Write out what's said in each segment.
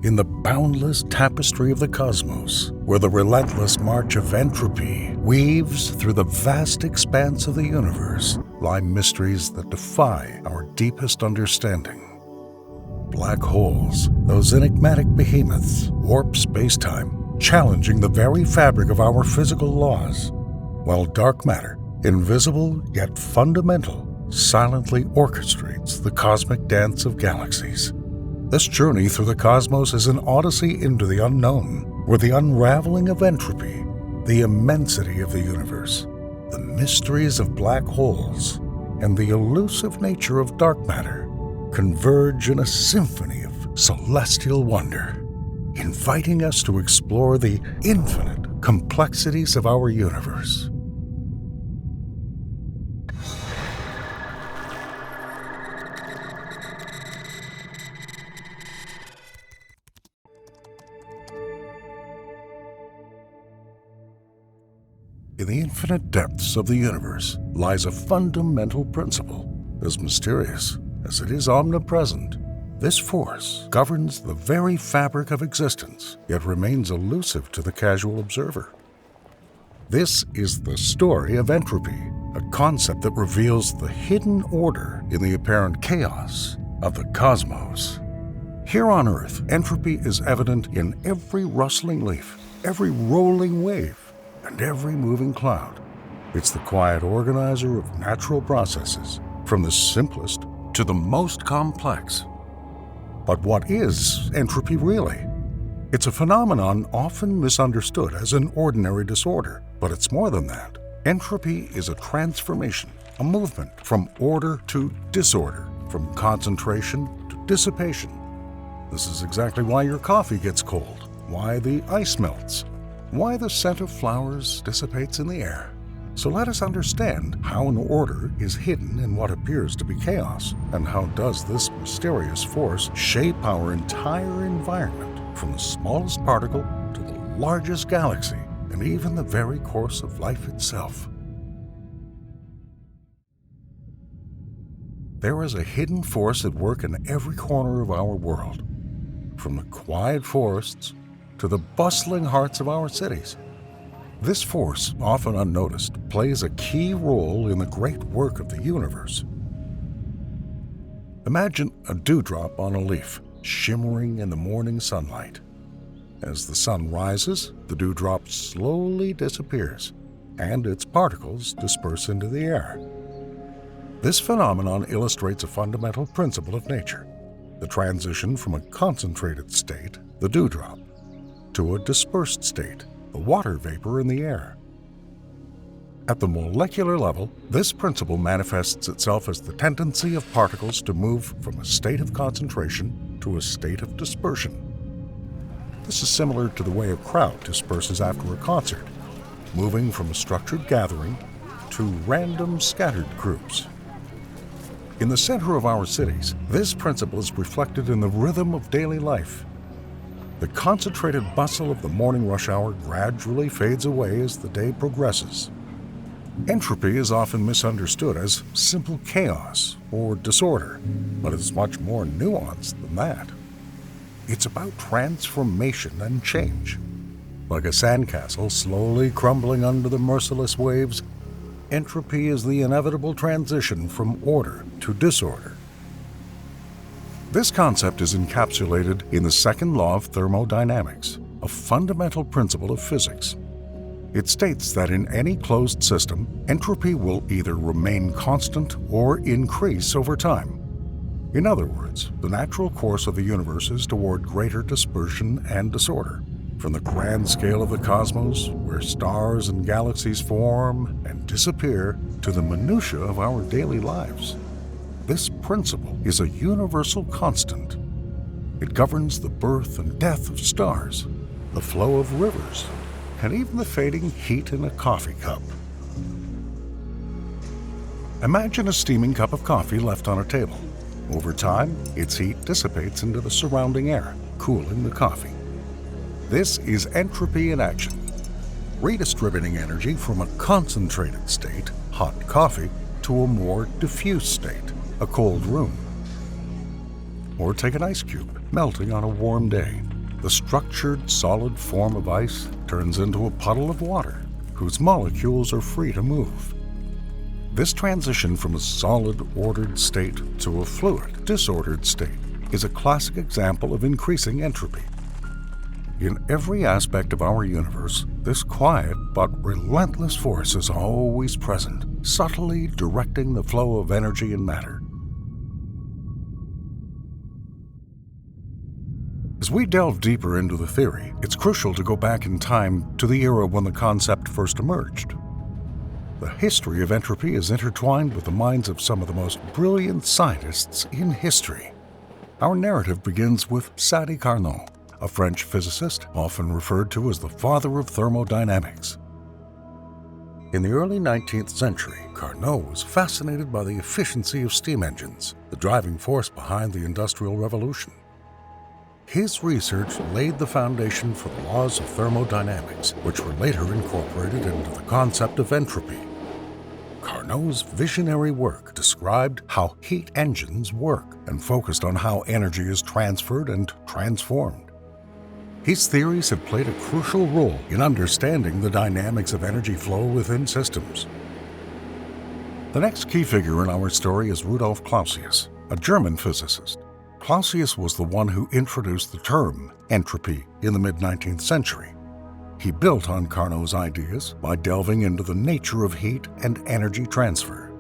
In the boundless tapestry of the cosmos, where the relentless march of entropy weaves through the vast expanse of the universe, lie mysteries that defy our deepest understanding. Black holes, those enigmatic behemoths, warp space-time, challenging the very fabric of our physical laws, while dark matter, invisible yet fundamental, silently orchestrates the cosmic dance of galaxies. This journey through the cosmos is an odyssey into the unknown, where the unraveling of entropy, the immensity of the universe, the mysteries of black holes, and the elusive nature of dark matter converge in a symphony of celestial wonder, inviting us to explore the infinite complexities of our universe. In the infinite depths of the universe lies a fundamental principle, as mysterious as it is omnipresent. This force governs the very fabric of existence, yet remains elusive to the casual observer. This is the story of entropy, a concept that reveals the hidden order in the apparent chaos of the cosmos. Here on Earth, entropy is evident in every rustling leaf, every rolling wave, and every moving cloud. It's the quiet organizer of natural processes, from the simplest to the most complex. But what is entropy really? It's a phenomenon often misunderstood as an ordinary disorder, but it's more than that. Entropy is a transformation, a movement from order to disorder, from concentration to dissipation. This is exactly why your coffee gets cold, why the ice melts, why the scent of flowers dissipates in the air. So let us understand how an order is hidden in what appears to be chaos, and how does this mysterious force shape our entire environment, from the smallest particle to the largest galaxy, and even the very course of life itself. There is a hidden force at work in every corner of our world, from the quiet forests to the bustling hearts of our cities. This force, often unnoticed, plays a key role in the great work of the universe. Imagine a dewdrop on a leaf, shimmering in the morning sunlight. As the sun rises, the dewdrop slowly disappears, and its particles disperse into the air. This phenomenon illustrates a fundamental principle of nature, the transition from a concentrated state, the dewdrop, to a dispersed state, the water vapor in the air. At the molecular level, this principle manifests itself as the tendency of particles to move from a state of concentration to a state of dispersion. This is similar to the way a crowd disperses after a concert, moving from a structured gathering to random scattered groups. In the center of our cities, this principle is reflected in the rhythm of daily life. The concentrated bustle of the morning rush hour gradually fades away as the day progresses. Entropy is often misunderstood as simple chaos or disorder, but it's much more nuanced than that. It's about transformation and change. Like a sandcastle slowly crumbling under the merciless waves, entropy is the inevitable transition from order to disorder. This concept is encapsulated in the second law of thermodynamics, a fundamental principle of physics. It states that in any closed system, entropy will either remain constant or increase over time. In other words, the natural course of the universe is toward greater dispersion and disorder. From the grand scale of the cosmos, where stars and galaxies form and disappear, to the minutiae of our daily lives. This principle is a universal constant. It governs the birth and death of stars, the flow of rivers, and even the fading heat in a coffee cup. Imagine a steaming cup of coffee left on a table. Over time, its heat dissipates into the surrounding air, cooling the coffee. This is entropy in action, redistributing energy from a concentrated state, hot coffee, to a more diffuse state, a cold room. Or take an ice cube melting on a warm day. the structured, solid form of ice turns into a puddle of water, whose molecules are free to move. This transition from a solid, ordered state to a fluid, disordered state is a classic example of increasing entropy. In every aspect of our universe, this quiet but relentless force is always present, subtly directing the flow of energy and matter. As we delve deeper into the theory, it's crucial to go back in time to the era when the concept first emerged. The history of entropy is intertwined with the minds of some of the most brilliant scientists in history. Our narrative begins with Sadi Carnot, a French physicist often referred to as the father of thermodynamics. In the early 19th century, Carnot was fascinated by the efficiency of steam engines, the driving force behind the Industrial Revolution. His research laid the foundation for the laws of thermodynamics, which were later incorporated into the concept of entropy. Carnot's visionary work described how heat engines work and focused on how energy is transferred and transformed. His theories have played a crucial role in understanding the dynamics of energy flow within systems. The next key figure in our story is Rudolf Clausius, a German physicist. Clausius was the one who introduced the term entropy in the mid-19th century. He built on Carnot's ideas by delving into the nature of heat and energy transfer.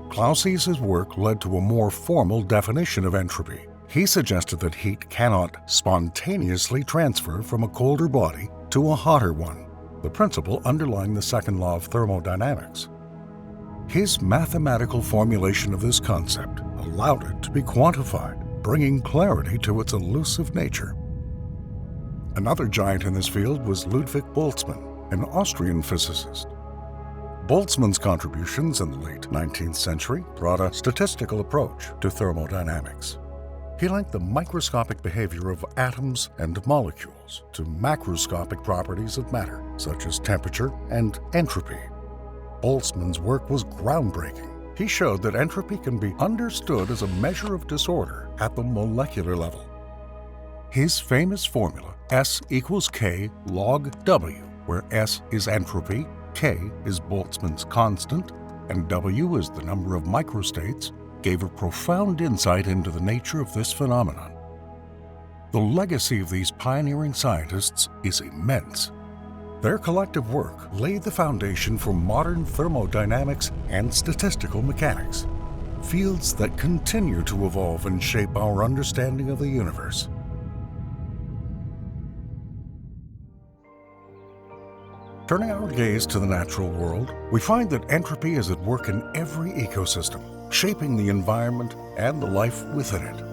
Clausius's work led to a more formal definition of entropy. He suggested that heat cannot spontaneously transfer from a colder body to a hotter one, the principle underlying the second law of thermodynamics. His mathematical formulation of this concept allowed it to be quantified, bringing clarity to its elusive nature. Another giant in this field was Ludwig Boltzmann, an Austrian physicist. Boltzmann's contributions in the late 19th century brought a statistical approach to thermodynamics. He linked the microscopic behavior of atoms and molecules to macroscopic properties of matter, such as temperature and entropy. Boltzmann's work was groundbreaking. He showed that entropy can be understood as a measure of disorder at the molecular level. His famous formula, S equals K log W, where S is entropy, K is Boltzmann's constant, and W is the number of microstates, gave a profound insight into the nature of this phenomenon. The legacy of these pioneering scientists is immense. Their collective work laid the foundation for modern thermodynamics and statistical mechanics, fields that continue to evolve and shape our understanding of the universe. Turning our gaze to the natural world, we find that entropy is at work in every ecosystem, shaping the environment and the life within it.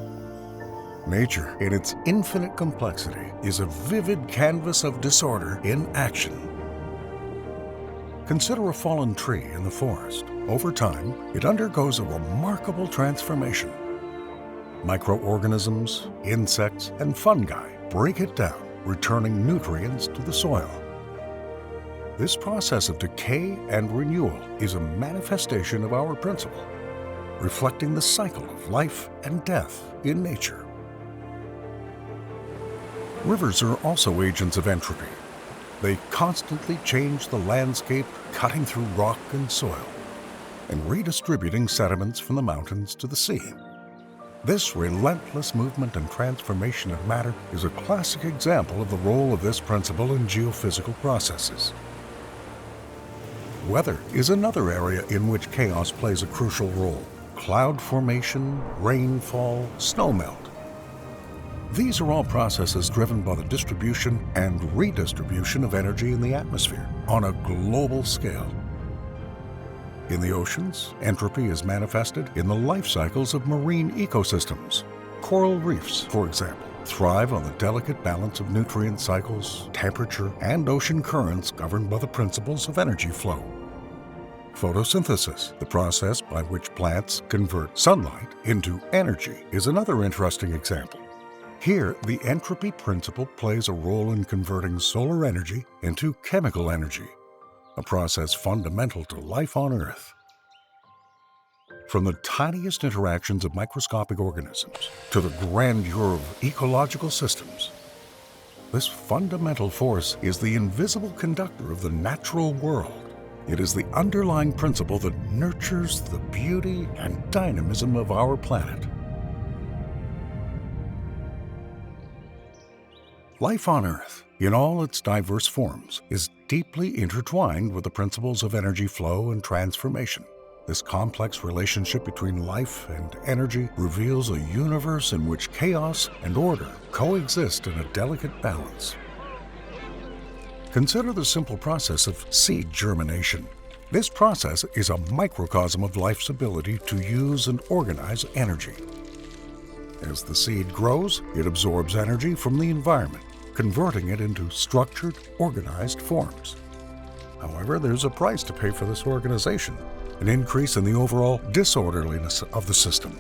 Nature, in its infinite complexity, is a vivid canvas of disorder in action. Consider a fallen tree in the forest. Over time, it undergoes a remarkable transformation. Microorganisms, insects, and fungi break it down, returning nutrients to the soil. This process of decay and renewal is a manifestation of our principle, reflecting the cycle of life and death in nature. Rivers are also agents of entropy. They constantly change the landscape, cutting through rock and soil, and redistributing sediments from the mountains to the sea. This relentless movement and transformation of matter is a classic example of the role of this principle in geophysical processes. Weather is another area in which chaos plays a crucial role. Cloud formation, rainfall, snowmelt. These are all processes driven by the distribution and redistribution of energy in the atmosphere on a global scale. In the oceans, entropy is manifested in the life cycles of marine ecosystems. Coral reefs, for example, thrive on the delicate balance of nutrient cycles, temperature, and ocean currents governed by the principles of energy flow. Photosynthesis, the process by which plants convert sunlight into energy, is another interesting example. Here, the entropy principle plays a role in converting solar energy into chemical energy, a process fundamental to life on Earth. From the tiniest interactions of microscopic organisms to the grandeur of ecological systems, This fundamental force is the invisible conductor of the natural world. It is the underlying principle that nurtures the beauty and dynamism of our planet. Life on Earth, in all its diverse forms, is deeply intertwined with the principles of energy flow and transformation. This complex relationship between life and energy reveals a universe in which chaos and order coexist in a delicate balance. Consider the simple process of seed germination. This process is a microcosm of life's ability to use and organize energy. As the seed grows, it absorbs energy from the environment, converting it into structured, organized forms. However, there's a price to pay for this organization, an increase in the overall disorderliness of the system.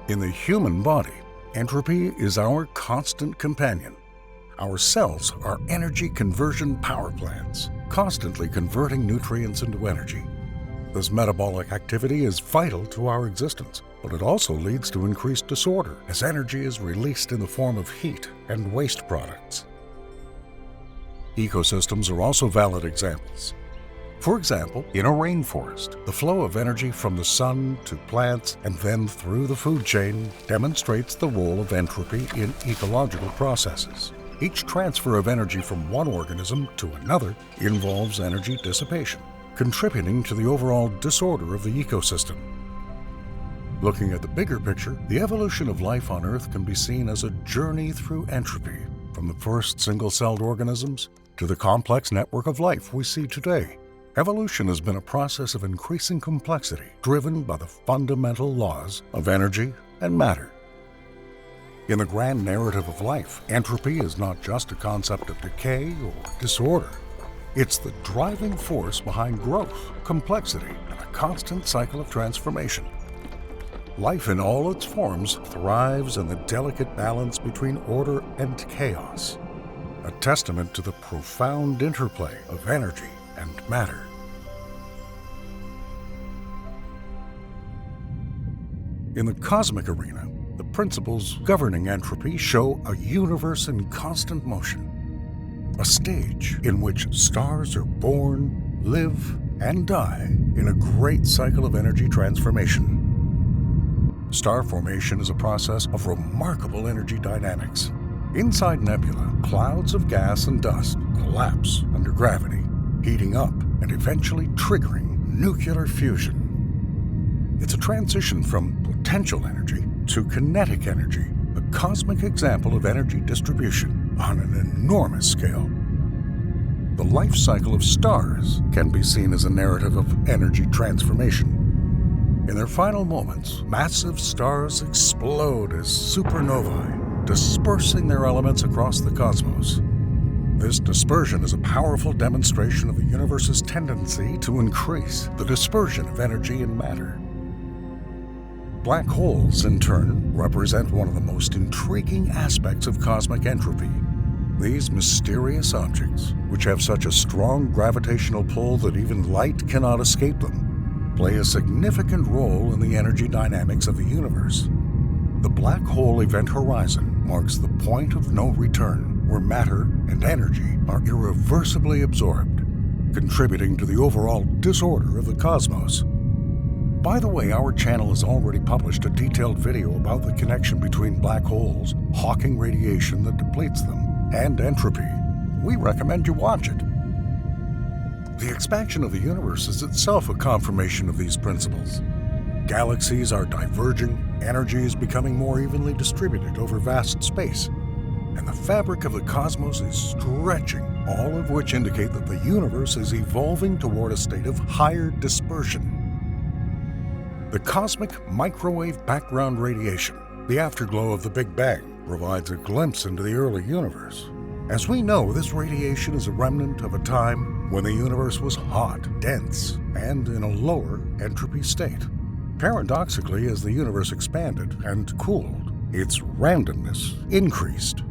In the human body, entropy is our constant companion. Our cells are energy conversion power plants, constantly converting nutrients into energy. This metabolic activity is vital to our existence, but it also leads to increased disorder as energy is released in the form of heat and waste products. Ecosystems are also valid examples. For example, in a rainforest, the flow of energy from the sun to plants and then through the food chain demonstrates the role of entropy in ecological processes. Each transfer of energy from one organism to another involves energy dissipation, contributing to the overall disorder of the ecosystem. Looking at the bigger picture, the evolution of life on Earth can be seen as a journey through entropy, from the first single-celled organisms to the complex network of life we see today. Evolution has been a process of increasing complexity, driven by the fundamental laws of energy and matter. In the grand narrative of life, entropy is not just a concept of decay or disorder. It's the driving force behind growth, complexity, and a constant cycle of transformation. Life in all its forms thrives in the delicate balance between order and chaos, a testament to the profound interplay of energy and matter. In the cosmic arena, the principles governing entropy show a universe in constant motion, a stage in which stars are born, live, and die in a great cycle of energy transformation. Star formation is a process of remarkable energy dynamics. Inside nebula, clouds of gas and dust collapse under gravity, heating up and eventually triggering nuclear fusion. It's a transition from potential energy to kinetic energy, a cosmic example of energy distribution on an enormous scale. The life cycle of stars can be seen as a narrative of energy transformation. In their final moments, massive stars explode as supernovae, dispersing their elements across the cosmos. This dispersion is a powerful demonstration of the universe's tendency to increase the dispersion of energy and matter. Black holes, in turn, represent one of the most intriguing aspects of cosmic entropy. These mysterious objects, which have such a strong gravitational pull that even light cannot escape them, play a significant role in the energy dynamics of the universe. The black hole event horizon marks the point of no return, where matter and energy are irreversibly absorbed, contributing to the overall disorder of the cosmos. By the way, our channel has already published a detailed video about the connection between black holes, Hawking radiation that depletes them, and entropy. We recommend you watch it. The expansion of the universe is itself a confirmation of these principles. Galaxies are diverging, energy is becoming more evenly distributed over vast space, and the fabric of the cosmos is stretching, all of which indicate that the universe is evolving toward a state of higher dispersion. The cosmic microwave background radiation, the afterglow of the Big Bang, provides a glimpse into the early universe. As we know, this radiation is a remnant of a time when the universe was hot, dense, and in a lower entropy state. Paradoxically, as the universe expanded and cooled, its randomness increased.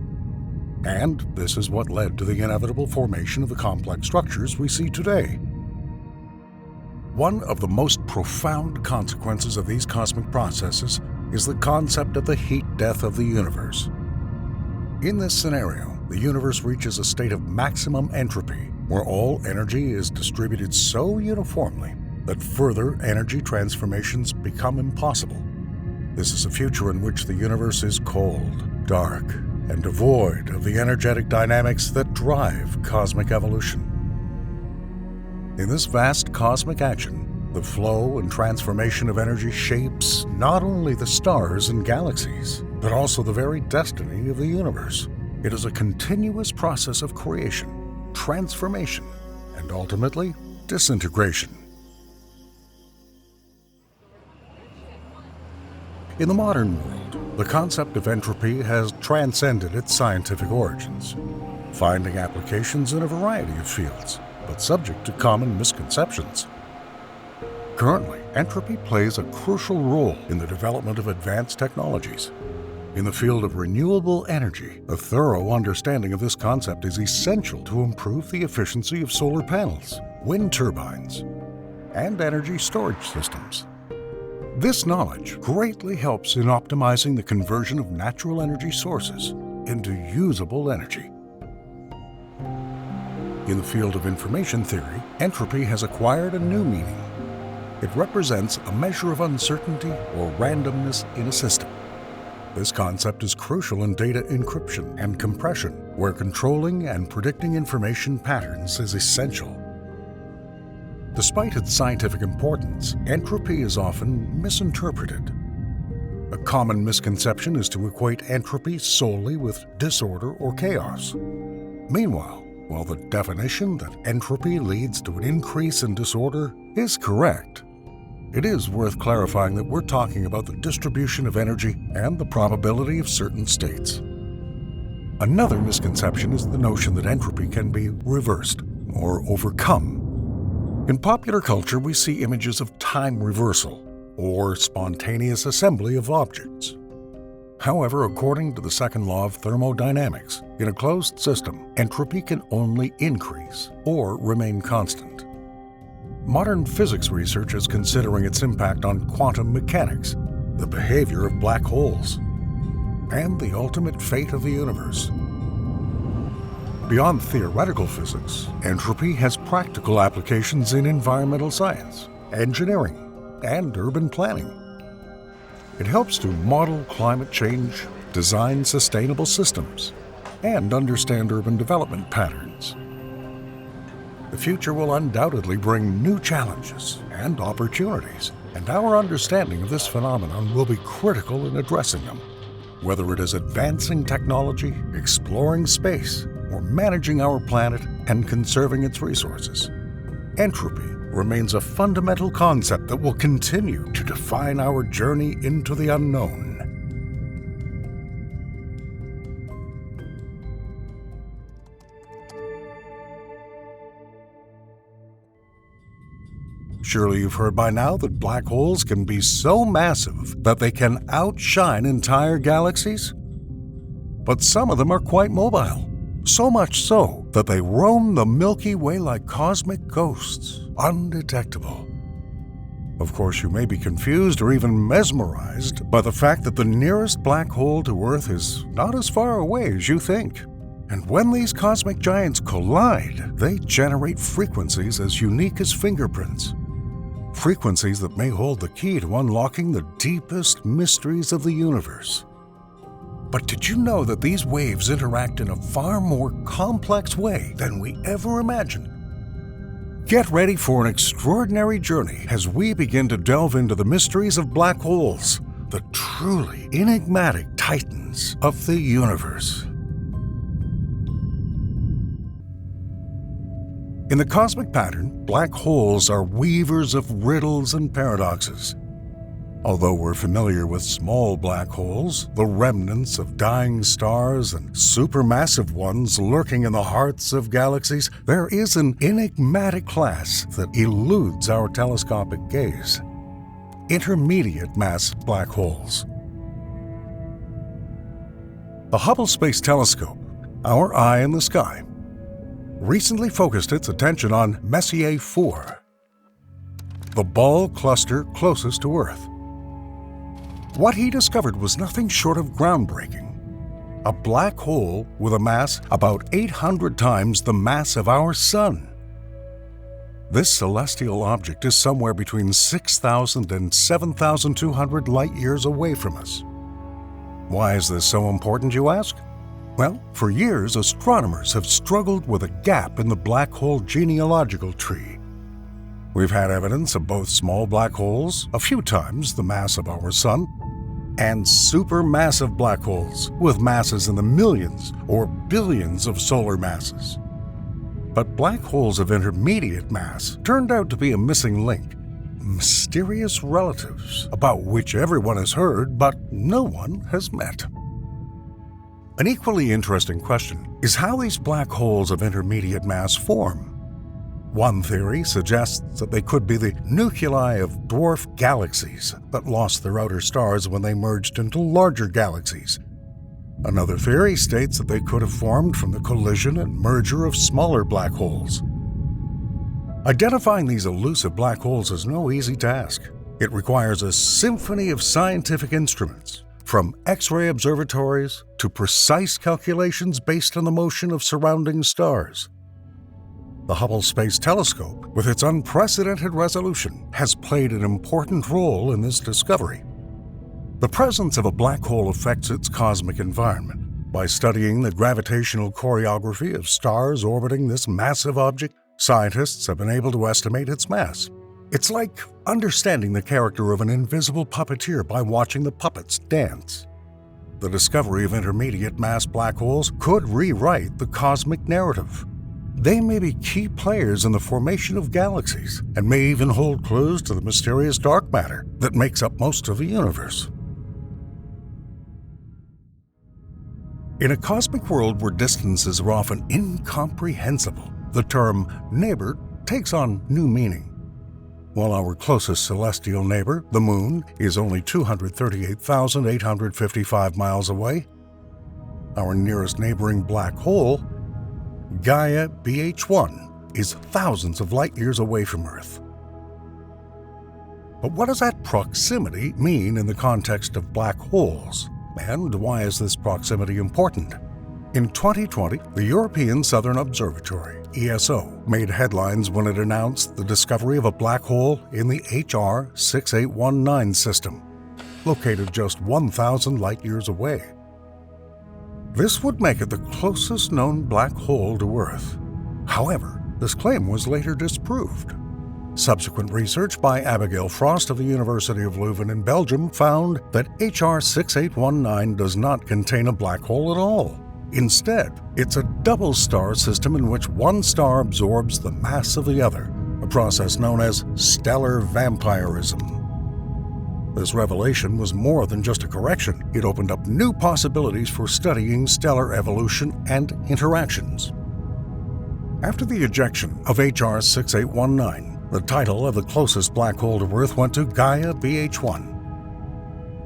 And this is what led to the inevitable formation of the complex structures we see today. One of the most profound consequences of these cosmic processes is the concept of the heat death of the universe. In this scenario, the universe reaches a state of maximum entropy, where all energy is distributed so uniformly that further energy transformations become impossible. This is a future in which the universe is cold, dark, and devoid of the energetic dynamics that drive cosmic evolution. In this vast cosmic action, the flow and transformation of energy shapes not only the stars and galaxies, but also the very destiny of the universe. It is a continuous process of creation, transformation, and ultimately, disintegration. In the modern world, the concept of entropy has transcended its scientific origins, finding applications in a variety of fields, but subject to common misconceptions. Currently, entropy plays a crucial role in the development of advanced technologies. In the field of renewable energy, a thorough understanding of this concept is essential to improve the efficiency of solar panels, wind turbines, and energy storage systems. This knowledge greatly helps in optimizing the conversion of natural energy sources into usable energy. In the field of information theory, entropy has acquired a new meaning. It represents a measure of uncertainty or randomness in a system. This concept is crucial in data encryption and compression, where controlling and predicting information patterns is essential. Despite its scientific importance, entropy is often misinterpreted. A common misconception is to equate entropy solely with disorder or chaos. Meanwhile, while the definition that entropy leads to an increase in disorder is correct, it is worth clarifying that we're talking about the distribution of energy and the probability of certain states. Another misconception is the notion that entropy can be reversed or overcome. In popular culture, we see images of time reversal or spontaneous assembly of objects. However, according to the second law of thermodynamics, in a closed system, entropy can only increase or remain constant. Modern physics research is considering its impact on quantum mechanics, the behavior of black holes, and the ultimate fate of the universe. Beyond theoretical physics, entropy has practical applications in environmental science, engineering, and urban planning. It helps to model climate change, design sustainable systems, and understand urban development patterns. The future will undoubtedly bring new challenges and opportunities, and our understanding of this phenomenon will be critical in addressing them. Whether it is advancing technology, exploring space, or managing our planet and conserving its resources, entropy remains a fundamental concept that will continue to define our journey into the unknown. Surely you've heard by now that black holes can be so massive that they can outshine entire galaxies. But some of them are quite mobile, so much so that they roam the Milky Way like cosmic ghosts, undetectable. Of course, you may be confused or even mesmerized by the fact that the nearest black hole to Earth is not as far away as you think. And when these cosmic giants collide, they generate frequencies as unique as fingerprints. Frequencies that may hold the key to unlocking the deepest mysteries of the universe. But did you know that these waves interact in a far more complex way than we ever imagined? Get ready for an extraordinary journey as we begin to delve into the mysteries of black holes, the truly enigmatic titans of the universe. In the cosmic pattern, black holes are weavers of riddles and paradoxes. Although we're familiar with small black holes, the remnants of dying stars and supermassive ones lurking in the hearts of galaxies, there is an enigmatic class that eludes our telescopic gaze: intermediate mass black holes. The Hubble Space Telescope, our eye in the sky, recently focused its attention on Messier 4, the ball cluster closest to Earth. What he discovered was nothing short of groundbreaking. a black hole with a mass about 800 times the mass of our Sun. This celestial object is somewhere between 6,000 and 7,200 light-years away from us. Why is this so important, you ask? Well, for years, astronomers have struggled with a gap in the black hole genealogical tree. We've had evidence of both small black holes, a few times the mass of our Sun, and supermassive black holes with masses in the millions or billions of solar masses. But black holes of intermediate mass turned out to be a missing link, mysterious relatives about which everyone has heard but no one has met. An equally interesting question is how these black holes of intermediate mass form. One theory suggests that they could be the nuclei of dwarf galaxies that lost their outer stars when they merged into larger galaxies. Another theory states that they could have formed from the collision and merger of smaller black holes. Identifying these elusive black holes is no easy task. It requires a symphony of scientific instruments, from X-ray observatories to precise calculations based on the motion of surrounding stars. The Hubble Space Telescope, with its unprecedented resolution, has played an important role in this discovery. The presence of a black hole affects its cosmic environment. By studying the gravitational choreography of stars orbiting this massive object, scientists have been able to estimate its mass. It's like understanding the character of an invisible puppeteer by watching the puppets dance. The discovery of intermediate mass black holes could rewrite the cosmic narrative. They may be key players in the formation of galaxies and may even hold clues to the mysterious dark matter that makes up most of the universe. In a cosmic world where distances are often incomprehensible, the term neighbor takes on new meaning. While our closest celestial neighbor, the Moon, is only 238,855 miles away, our nearest neighboring black hole, Gaia BH1, is thousands of light-years away from Earth. But what does that proximity mean in the context of black holes? And why is this proximity important? In 2020, the European Southern Observatory, ESO, made headlines when it announced the discovery of a black hole in the HR 6819 system, located just 1,000 light-years away. This would make it the closest known black hole to Earth. However, this claim was later disproved. Subsequent research by Abigail Frost of the University of Leuven in Belgium found that HR 6819 does not contain a black hole at all. Instead, it's a double star system in which one star absorbs the mass of the other, a process known as stellar vampirism. This revelation was more than just a correction. It opened up new possibilities for studying stellar evolution and interactions. After the ejection of HR 6819, the title of the closest black hole to Earth went to Gaia BH1.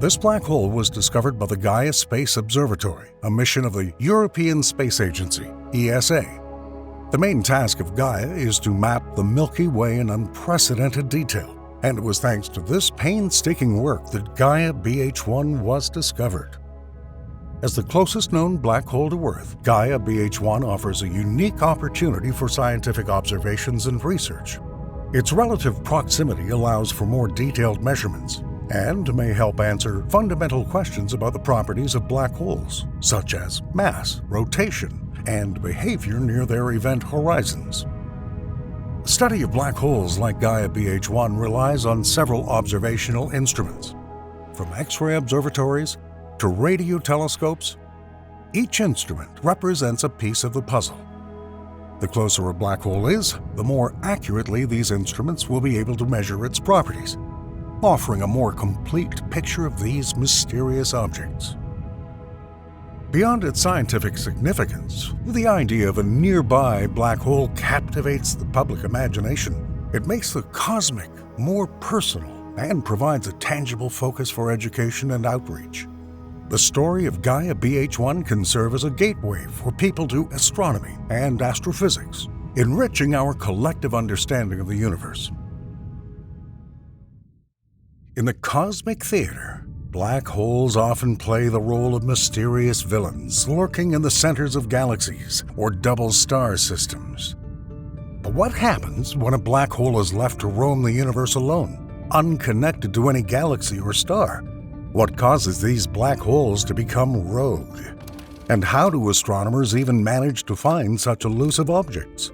This black hole was discovered by the Gaia Space Observatory, a mission of the European Space Agency, ESA. The main task of Gaia is to map the Milky Way in unprecedented detail, and it was thanks to this painstaking work that Gaia BH1 was discovered. As the closest known black hole to Earth, Gaia BH1 offers a unique opportunity for scientific observations and research. Its relative proximity allows for more detailed measurements and may help answer fundamental questions about the properties of black holes, such as mass, rotation, and behavior near their event horizons. The study of black holes like Gaia BH1 relies on several observational instruments, from X-ray observatories to radio telescopes. Each instrument represents a piece of the puzzle. The closer a black hole is, the more accurately these instruments will be able to measure its properties, offering a more complete picture of these mysterious objects. Beyond its scientific significance, the idea of a nearby black hole captivates the public imagination. It makes the cosmic more personal and provides a tangible focus for education and outreach. The story of Gaia BH1 can serve as a gateway for people to astronomy and astrophysics, enriching our collective understanding of the universe. In the cosmic theater, Black holes often play the role of mysterious villains lurking in the centers of galaxies or double star systems. But what happens when a black hole is left to roam the universe alone, unconnected to any galaxy or star? What causes these black holes to become rogue? And how do astronomers even manage to find such elusive objects?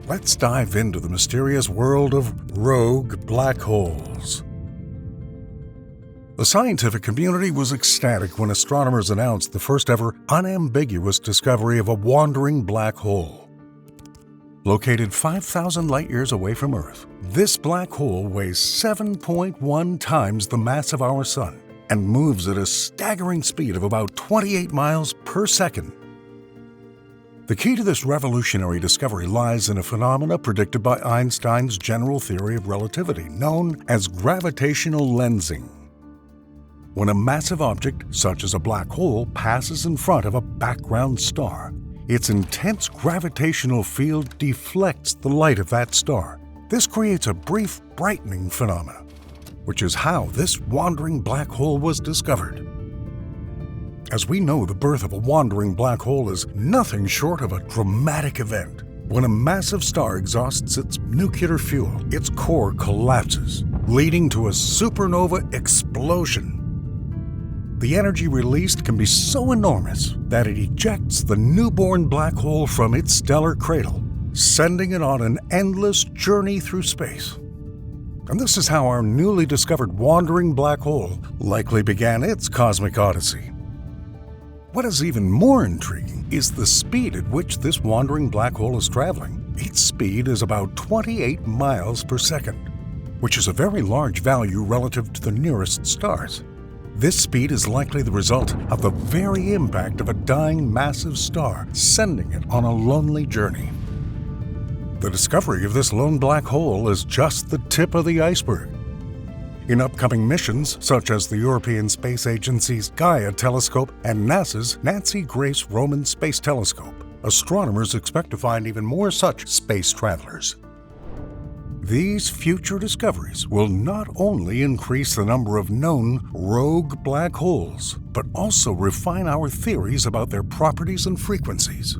Let's dive into the mysterious world of rogue black holes. The scientific community was ecstatic when astronomers announced the first ever unambiguous discovery of a wandering black hole. Located 5,000 light-years away from Earth, this black hole weighs 7.1 times the mass of our Sun and moves at a staggering speed of about 28 miles per second. The key to this revolutionary discovery lies in a phenomena predicted by Einstein's general theory of relativity, known as gravitational lensing. When a massive object, such as a black hole, passes in front of a background star, its intense gravitational field deflects the light of that star. This creates a brief brightening phenomena, which is how this wandering black hole was discovered. As we know, the birth of a wandering black hole is nothing short of a dramatic event. When a massive star exhausts its nuclear fuel, its core collapses, leading to a supernova explosion. The energy released can be so enormous that it ejects the newborn black hole from its stellar cradle, sending it on an endless journey through space. And this is how our newly discovered wandering black hole likely began its cosmic odyssey. What is even more intriguing is the speed at which this wandering black hole is traveling. Its speed is about 28 miles per second, which is a very large value relative to the nearest stars. This speed is likely the result of the very impact of a dying massive star, sending it on a lonely journey. The discovery of this lone black hole is just the tip of the iceberg. In upcoming missions, such as the European Space Agency's Gaia telescope and NASA's Nancy Grace Roman Space Telescope, astronomers expect to find even more such space travelers. These future discoveries will not only increase the number of known rogue black holes, but also refine our theories about their properties and frequencies.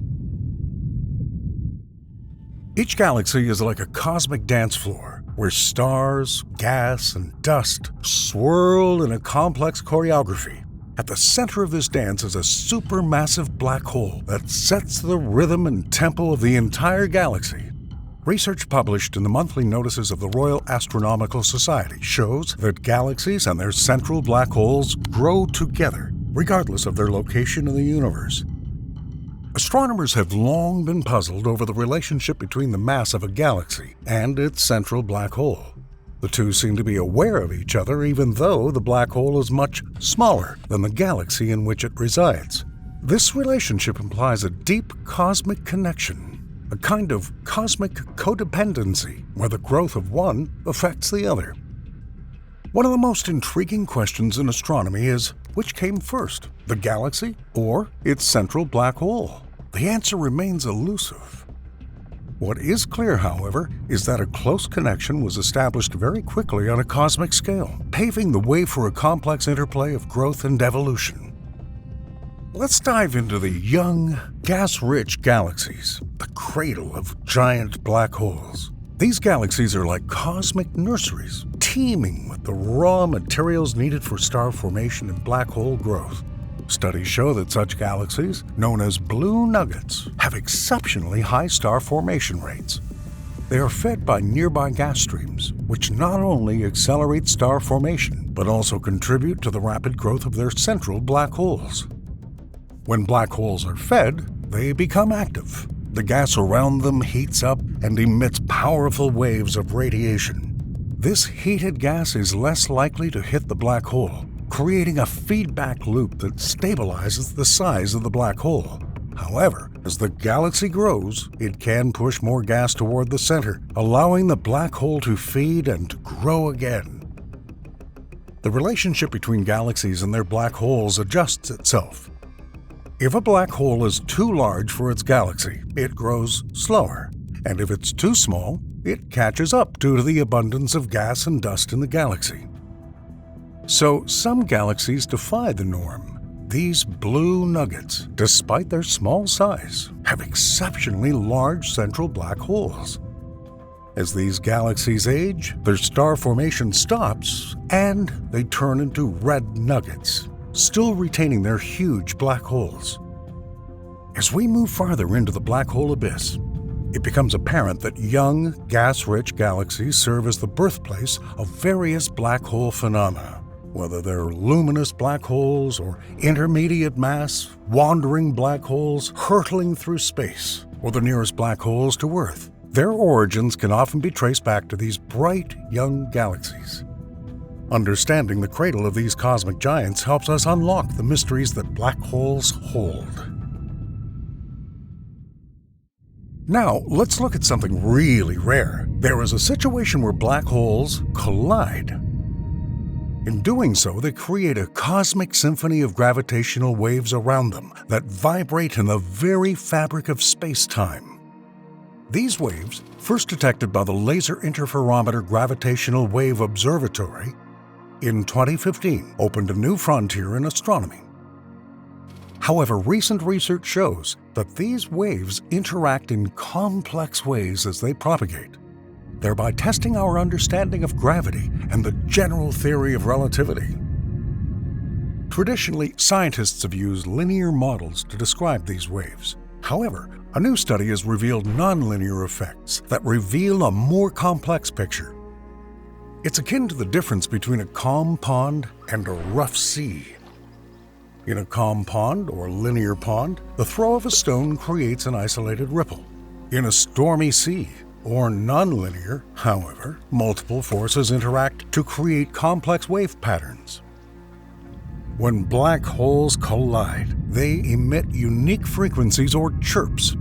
Each galaxy is like a cosmic dance floor, where stars, gas, and dust swirl in a complex choreography. At the center of this dance is a supermassive black hole that sets the rhythm and tempo of the entire galaxy. Research published in the monthly notices of the Royal Astronomical Society shows that galaxies and their central black holes grow together, regardless of their location in the universe. Astronomers have long been puzzled over the relationship between the mass of a galaxy and its central black hole. The two seem to be aware of each other, even though the black hole is much smaller than the galaxy in which it resides. This relationship implies a deep cosmic connection, a kind of cosmic codependency where the growth of one affects the other. One of the most intriguing questions in astronomy is, which came first, the galaxy or its central black hole? The answer remains elusive. What is clear, however, is that a close connection was established very quickly on a cosmic scale, paving the way for a complex interplay of growth and evolution. Let's dive into the young, gas-rich galaxies, the cradle of giant black holes. These galaxies are like cosmic nurseries, teeming with the raw materials needed for star formation and black hole growth. Studies show that such galaxies, known as blue nuggets, have exceptionally high star formation rates. They are fed by nearby gas streams, which not only accelerate star formation, but also contribute to the rapid growth of their central black holes. When black holes are fed, they become active. The gas around them heats up and emits powerful waves of radiation. This heated gas is less likely to hit the black hole, creating a feedback loop that stabilizes the size of the black hole. However, as the galaxy grows, it can push more gas toward the center, allowing the black hole to feed and grow again. The relationship between galaxies and their black holes adjusts itself. If a black hole is too large for its galaxy, it grows slower, and if it's too small, it catches up due to the abundance of gas and dust in the galaxy. So some galaxies defy the norm. These blue nuggets, despite their small size, have exceptionally large central black holes. As these galaxies age, their star formation stops and they turn into red nuggets, still retaining their huge black holes. As we move farther into the black hole abyss, it becomes apparent that young, gas-rich galaxies serve as the birthplace of various black hole phenomena. Whether they're luminous black holes or intermediate mass, wandering black holes hurtling through space, or the nearest black holes to Earth, their origins can often be traced back to these bright young galaxies. Understanding the cradle of these cosmic giants helps us unlock the mysteries that black holes hold. Now, let's look at something really rare. There is a situation where black holes collide. In doing so, they create a cosmic symphony of gravitational waves around them that vibrate in the very fabric of space-time. These waves, first detected by the Laser Interferometer Gravitational Wave Observatory, in 2015 opened a new frontier in astronomy. However, recent research shows that these waves interact in complex ways as they propagate, thereby testing our understanding of gravity and the general theory of relativity. Traditionally, scientists have used linear models to describe these waves. However, a new study has revealed nonlinear effects that reveal a more complex picture. It's akin to the difference between a calm pond and a rough sea. In a calm pond or linear pond, the throw of a stone creates an isolated ripple. In a stormy sea, or nonlinear, however, multiple forces interact to create complex wave patterns. When black holes collide, they emit unique frequencies or chirps.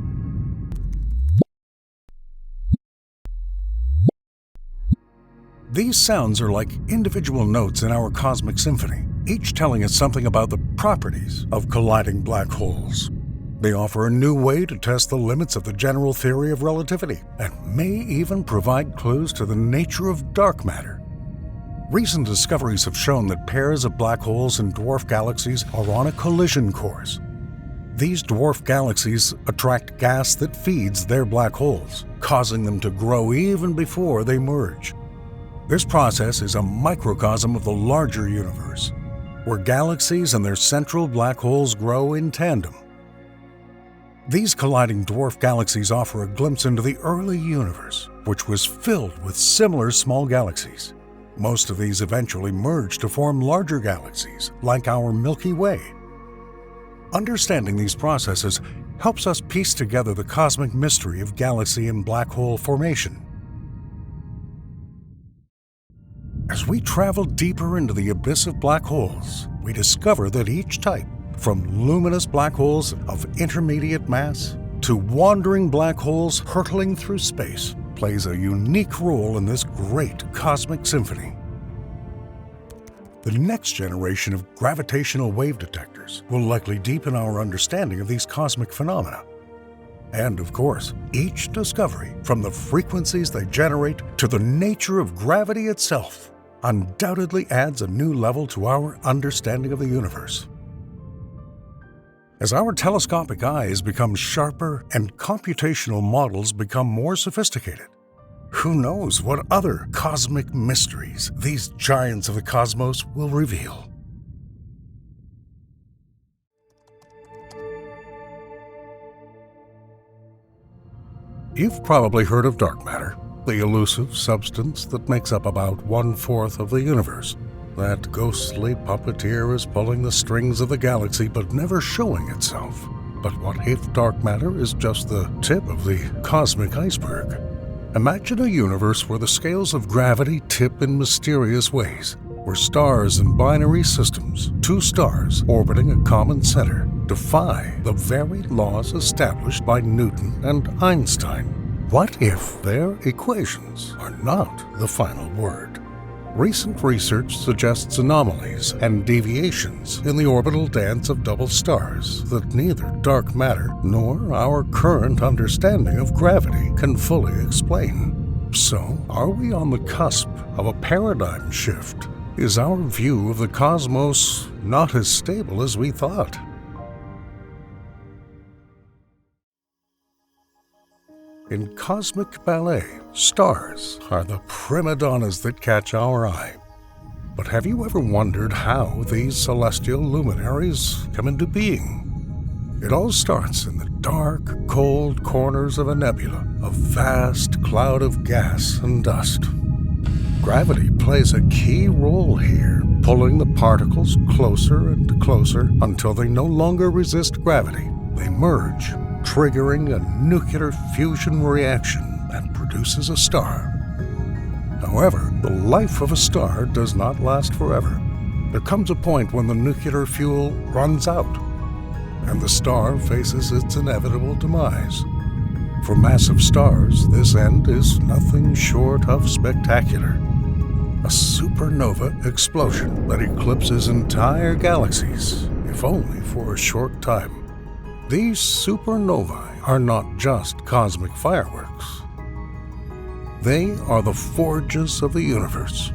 These sounds are like individual notes in our cosmic symphony, each telling us something about the properties of colliding black holes. They offer a new way to test the limits of the general theory of relativity and may even provide clues to the nature of dark matter. Recent discoveries have shown that pairs of black holes and dwarf galaxies are on a collision course. These dwarf galaxies attract gas that feeds their black holes, causing them to grow even before they merge. This process is a microcosm of the larger universe, where galaxies and their central black holes grow in tandem. These colliding dwarf galaxies offer a glimpse into the early universe, which was filled with similar small galaxies. Most of these eventually merged to form larger galaxies, like our Milky Way. Understanding these processes helps us piece together the cosmic mystery of galaxy and black hole formation. As we travel deeper into the abyss of black holes, we discover that each type, from luminous black holes of intermediate mass to wandering black holes hurtling through space, plays a unique role in this great cosmic symphony. The next generation of gravitational wave detectors will likely deepen our understanding of these cosmic phenomena. And of course, each discovery, from the frequencies they generate to the nature of gravity itself, undoubtedly adds a new level to our understanding of the universe. As our telescopic eyes become sharper and computational models become more sophisticated, who knows what other cosmic mysteries these giants of the cosmos will reveal. You've probably heard of dark matter, the elusive substance that makes up about 1/4 of the universe. That ghostly puppeteer is pulling the strings of the galaxy but never showing itself. But what if dark matter is just the tip of the cosmic iceberg? Imagine a universe where the scales of gravity tip in mysterious ways, where stars and binary systems, two stars orbiting a common center, defy the very laws established by Newton and Einstein. What if their equations are not the final word? Recent research suggests anomalies and deviations in the orbital dance of double stars that neither dark matter nor our current understanding of gravity can fully explain. So, are we on the cusp of a paradigm shift? Is our view of the cosmos not as stable as we thought? In cosmic ballet, stars are the prima donnas that catch our eye. But have you ever wondered how these celestial luminaries come into being? It all starts in the dark, cold corners of a nebula, a vast cloud of gas and dust. Gravity plays a key role here, pulling the particles closer and closer until they no longer resist gravity. They merge, triggering a nuclear fusion reaction that produces a star. However, the life of a star does not last forever. There comes a point when the nuclear fuel runs out, and the star faces its inevitable demise. For massive stars, this end is nothing short of spectacular. A supernova explosion that eclipses entire galaxies, if only for a short time. These supernovae are not just cosmic fireworks. They are the forges of the universe.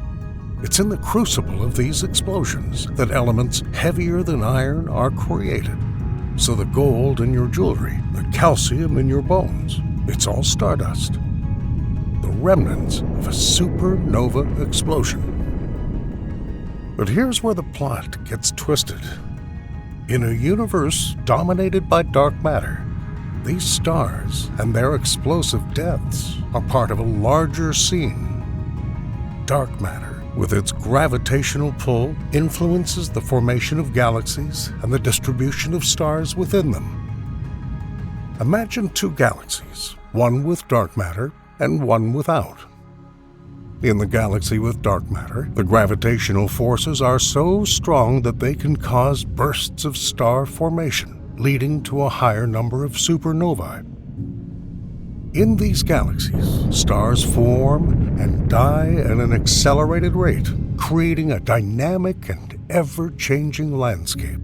It's in the crucible of these explosions that elements heavier than iron are created. So the gold in your jewelry, the calcium in your bones, it's all stardust. The remnants of a supernova explosion. But here's where the plot gets twisted. In a universe dominated by dark matter, these stars and their explosive deaths are part of a larger scene. Dark matter, with its gravitational pull, influences the formation of galaxies and the distribution of stars within them. Imagine two galaxies, one with dark matter and one without. In the galaxy with dark matter, the gravitational forces are so strong that they can cause bursts of star formation, leading to a higher number of supernovae. In these galaxies, stars form and die at an accelerated rate, creating a dynamic and ever-changing landscape.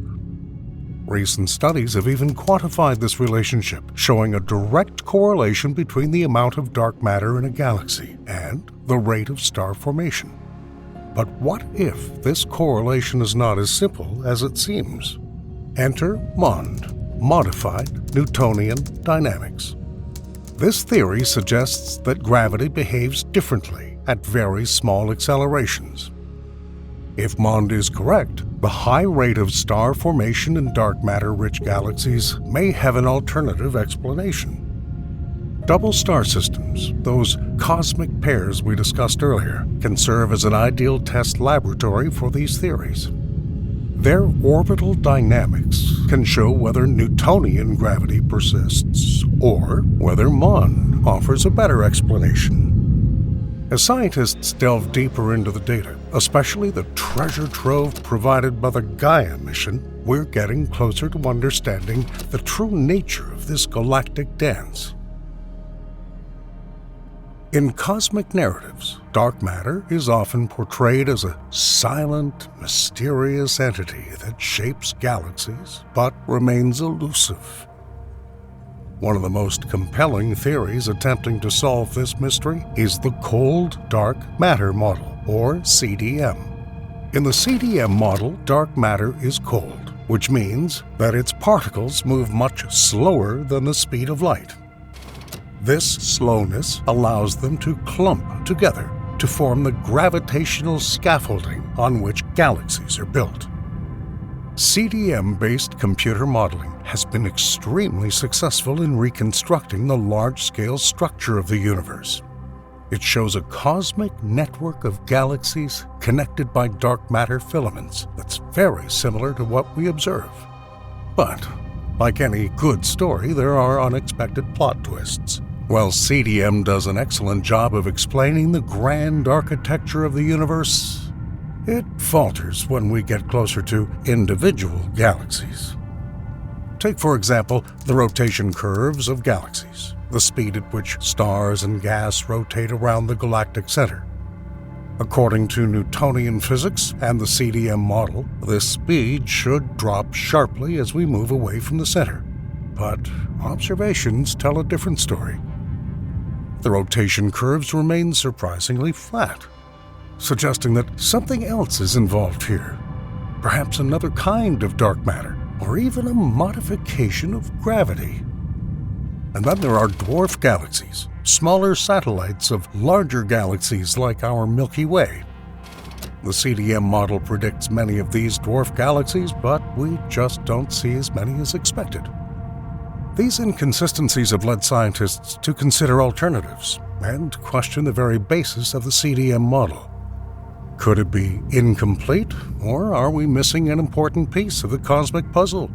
Recent studies have even quantified this relationship, showing a direct correlation between the amount of dark matter in a galaxy and the rate of star formation. But what if this correlation is not as simple as it seems? Enter MOND, Modified Newtonian Dynamics. This theory suggests that gravity behaves differently at very small accelerations. If MOND is correct, the high rate of star formation in dark matter-rich galaxies may have an alternative explanation. Double star systems, those cosmic pairs we discussed earlier, can serve as an ideal test laboratory for these theories. Their orbital dynamics can show whether Newtonian gravity persists or whether MOND offers a better explanation. As scientists delve deeper into the data, especially the treasure trove provided by the Gaia mission, we're getting closer to understanding the true nature of this galactic dance. In cosmic narratives, dark matter is often portrayed as a silent, mysterious entity that shapes galaxies but remains elusive. One of the most compelling theories attempting to solve this mystery is the Cold Dark Matter Model, or CDM. In the CDM model, dark matter is cold, which means that its particles move much slower than the speed of light. This slowness allows them to clump together to form the gravitational scaffolding on which galaxies are built. CDM-based computer modeling has been extremely successful in reconstructing the large-scale structure of the universe. It shows a cosmic network of galaxies connected by dark matter filaments that's very similar to what we observe. But, like any good story, there are unexpected plot twists. While CDM does an excellent job of explaining the grand architecture of the universe, it falters when we get closer to individual galaxies. Take, for example, the rotation curves of galaxies, the speed at which stars and gas rotate around the galactic center. According to Newtonian physics and the CDM model, this speed should drop sharply as we move away from the center. But observations tell a different story. The rotation curves remain surprisingly flat. suggesting that something else is involved here. Perhaps another kind of dark matter, or even a modification of gravity. And then there are dwarf galaxies, smaller satellites of larger galaxies like our Milky Way. The CDM model predicts many of these dwarf galaxies, but we just don't see as many as expected. These inconsistencies have led scientists to consider alternatives and question the very basis of the CDM model. Could it be incomplete, or are we missing an important piece of the cosmic puzzle?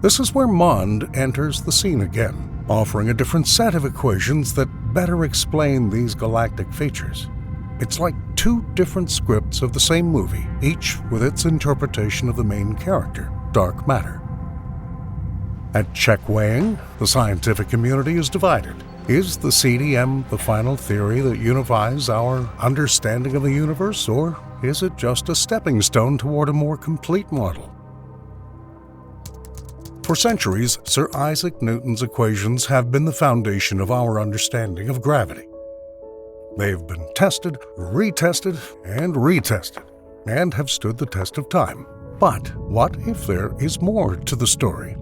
This is where MOND enters the scene again, offering a different set of equations that better explain these galactic features. It's like two different scripts of the same movie, each with its interpretation of the main character, dark matter. At check weighing, the scientific community is divided. Is the CDM the final theory that unifies our understanding of the universe, or is it just a stepping stone toward a more complete model? For centuries, Sir Isaac Newton's equations have been the foundation of our understanding of gravity. They've been tested, retested, and retested, and have stood the test of time. But what if there is more to the story?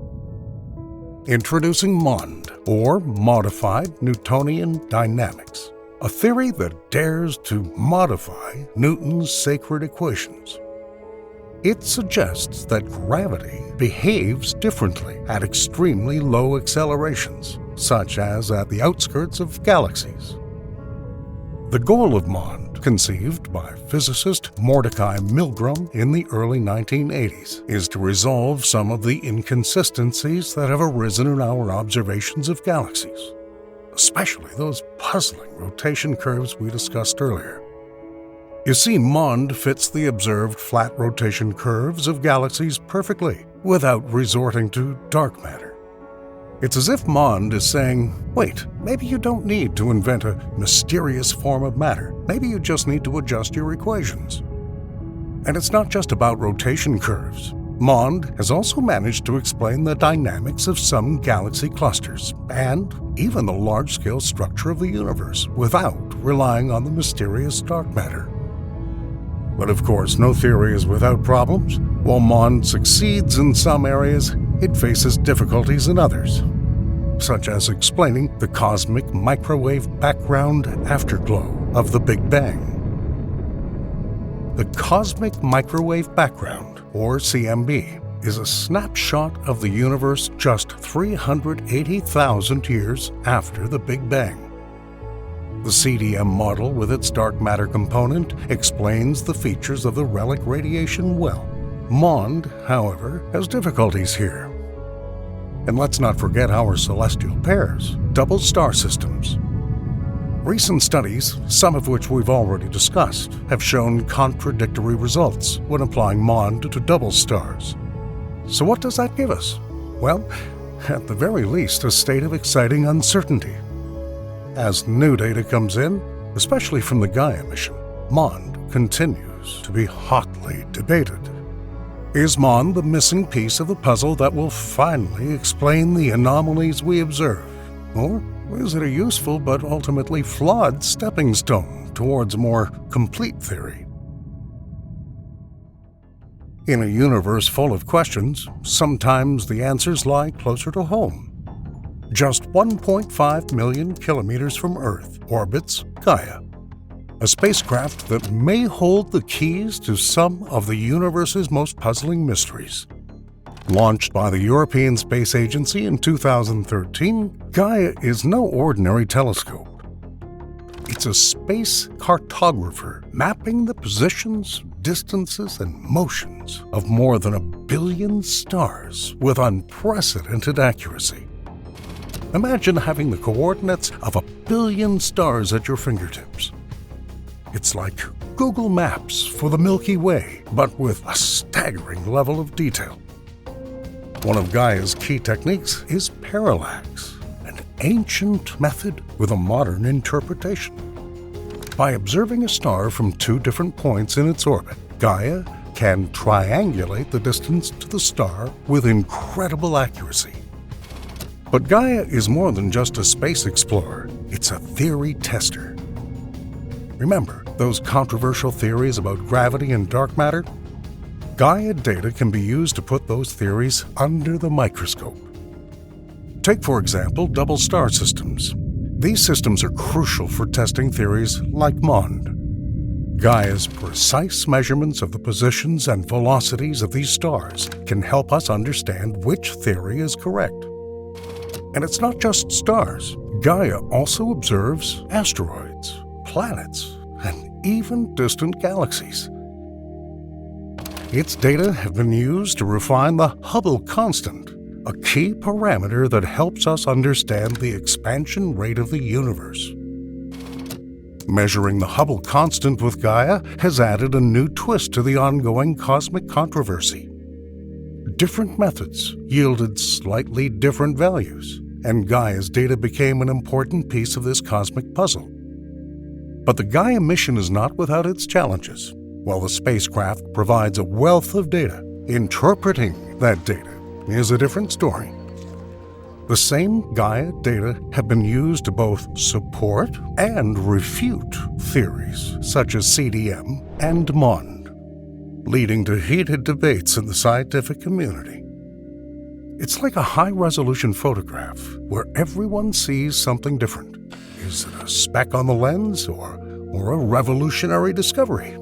Introducing MOND, or Modified Newtonian Dynamics, a theory that dares to modify Newton's sacred equations. It suggests that gravity behaves differently at extremely low accelerations, such as at the outskirts of galaxies. The goal of MOND, conceived by physicist Mordecai Milgrom in the early 1980s, is to resolve some of the inconsistencies that have arisen in our observations of galaxies, especially those puzzling rotation curves we discussed earlier. You see, MOND fits the observed flat rotation curves of galaxies perfectly, without resorting to dark matter. It's as if MOND is saying, wait, maybe you don't need to invent a mysterious form of matter. Maybe you just need to adjust your equations. And it's not just about rotation curves. MOND has also managed to explain the dynamics of some galaxy clusters, and even the large-scale structure of the universe, without relying on the mysterious dark matter. But of course, no theory is without problems. While MOND succeeds in some areas, it faces difficulties in others, such as explaining the cosmic microwave background afterglow of the Big Bang. The cosmic microwave background, or CMB, is a snapshot of the universe just 380,000 years after the Big Bang. The CDM model, with its dark matter component, explains the features of the relic radiation well. MOND, however, has difficulties here. And let's not forget our celestial pairs, double star systems. Recent studies, some of which we've already discussed, have shown contradictory results when applying MOND to double stars. So what does that give us? Well, at the very least, a state of exciting uncertainty. As new data comes in, especially from the Gaia mission, MOND continues to be hotly debated. Is MOND the missing piece of the puzzle that will finally explain the anomalies we observe? Or is it a useful but ultimately flawed stepping stone towards a more complete theory? In a universe full of questions, sometimes the answers lie closer to home. Just 1.5 million kilometers from Earth orbits Gaia, a spacecraft that may hold the keys to some of the universe's most puzzling mysteries. Launched by the European Space Agency in 2013, Gaia is no ordinary telescope. It's a space cartographer mapping the positions, distances, and motions of more than 1 billion stars with unprecedented accuracy. Imagine having the coordinates of 1 billion stars at your fingertips. It's like Google Maps for the Milky Way, but with a staggering level of detail. One of Gaia's key techniques is parallax, an ancient method with a modern interpretation. By observing a star from 2 different points in its orbit, Gaia can triangulate the distance to the star with incredible accuracy. But Gaia is more than just a space explorer. It's a theory tester. Remember, Those controversial theories about gravity and dark matter? Gaia data can be used to put those theories under the microscope. Take, for example, double star systems. These systems are crucial for testing theories like MOND. Gaia's precise measurements of the positions and velocities of these stars can help us understand which theory is correct. And it's not just stars. Gaia also observes asteroids, planets, and even distant galaxies. Its data have been used to refine the Hubble constant, a key parameter that helps us understand the expansion rate of the universe. Measuring the Hubble constant with Gaia has added a new twist to the ongoing cosmic controversy. Different methods yielded slightly different values, and Gaia's data became an important piece of this cosmic puzzle. But the Gaia mission is not without its challenges. While the spacecraft provides a wealth of data, interpreting that data is a different story. The same Gaia data have been used to both support and refute theories such as CDM and MOND, leading to heated debates in the scientific community. It's like a high-resolution photograph where everyone sees something different. Is it a speck on the lens or a revolutionary discovery?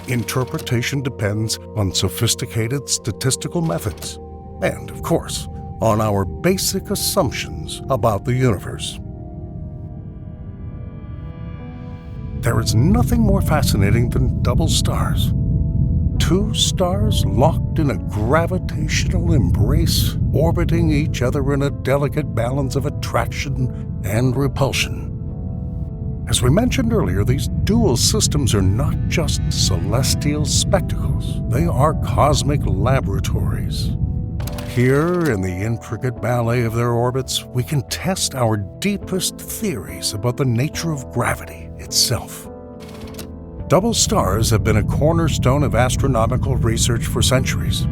Interpretation depends on sophisticated statistical methods and, of course, on our basic assumptions about the universe. There is nothing more fascinating than double stars. Two stars locked in a gravitational embrace, orbiting each other in a delicate balance of attraction and repulsion. As we mentioned earlier, these dual systems are not just celestial spectacles, they are cosmic laboratories. Here, in the intricate ballet of their orbits, we can test our deepest theories about the nature of gravity itself. Double stars have been a cornerstone of astronomical research for centuries.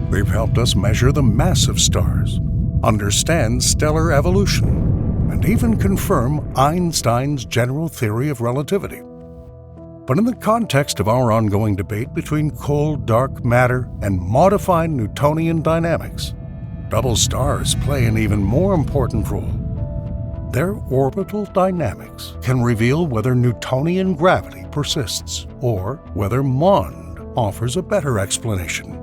They've helped us measure the mass of stars, understand stellar evolution, and even confirm Einstein's general theory of relativity. But in the context of our ongoing debate between cold, dark matter and modified Newtonian dynamics, double stars play an even more important role. Their orbital dynamics can reveal whether Newtonian gravity persists or whether MOND offers a better explanation.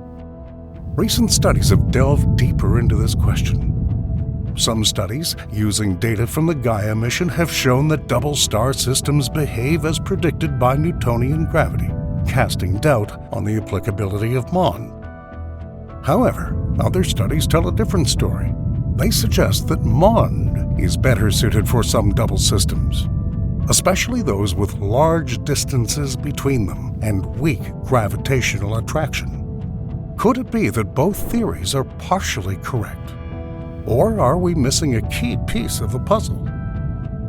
Recent studies have delved deeper into this question. Some studies, using data from the Gaia mission, have shown that double star systems behave as predicted by Newtonian gravity, casting doubt on the applicability of MOND. However, other studies tell a different story. They suggest that MOND is better suited for some double systems, especially those with large distances between them and weak gravitational attraction. Could it be that both theories are partially correct? Or are we missing a key piece of the puzzle?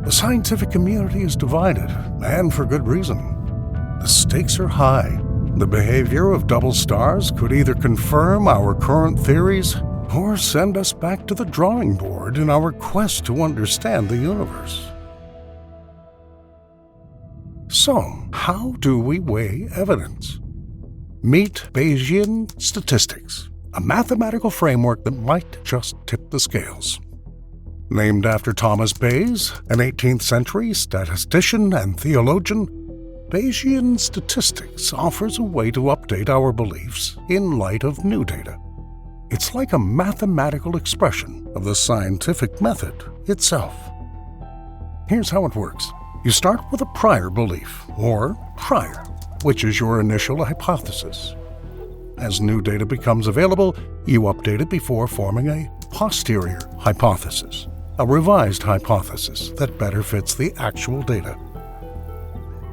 The scientific community is divided, and for good reason. The stakes are high. The behavior of double stars could either confirm our current theories or send us back to the drawing board in our quest to understand the universe. So, how do we weigh evidence? Meet Bayesian statistics, a mathematical framework that might just tip the scales. Named after Thomas Bayes, an 18th century statistician and theologian, Bayesian statistics offers a way to update our beliefs in light of new data. It's like a mathematical expression of the scientific method itself. Here's how it works. You start with a prior belief, or prior, which is your initial hypothesis. As new data becomes available, you update it before forming a posterior hypothesis, a revised hypothesis that better fits the actual data.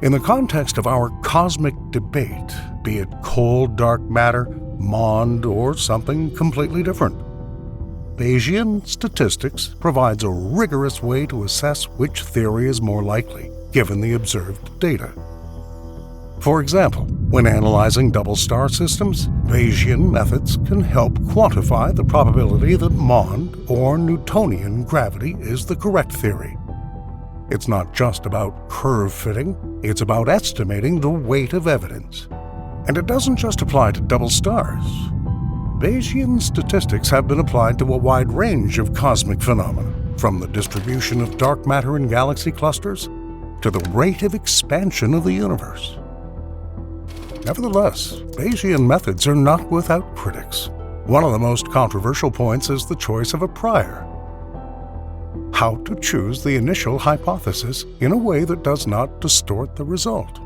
In the context of our cosmic debate, be it cold, dark matter, MOND, or something completely different, Bayesian statistics provides a rigorous way to assess which theory is more likely, given the observed data. For example, when analyzing double star systems, Bayesian methods can help quantify the probability that MOND or Newtonian gravity is the correct theory. It's not just about curve fitting, it's about estimating the weight of evidence. And it doesn't just apply to double stars. Bayesian statistics have been applied to a wide range of cosmic phenomena, from the distribution of dark matter in galaxy clusters to the rate of expansion of the universe. Nevertheless, Bayesian methods are not without critics. One of the most controversial points is the choice of a prior. How to choose the initial hypothesis in a way that does not distort the result.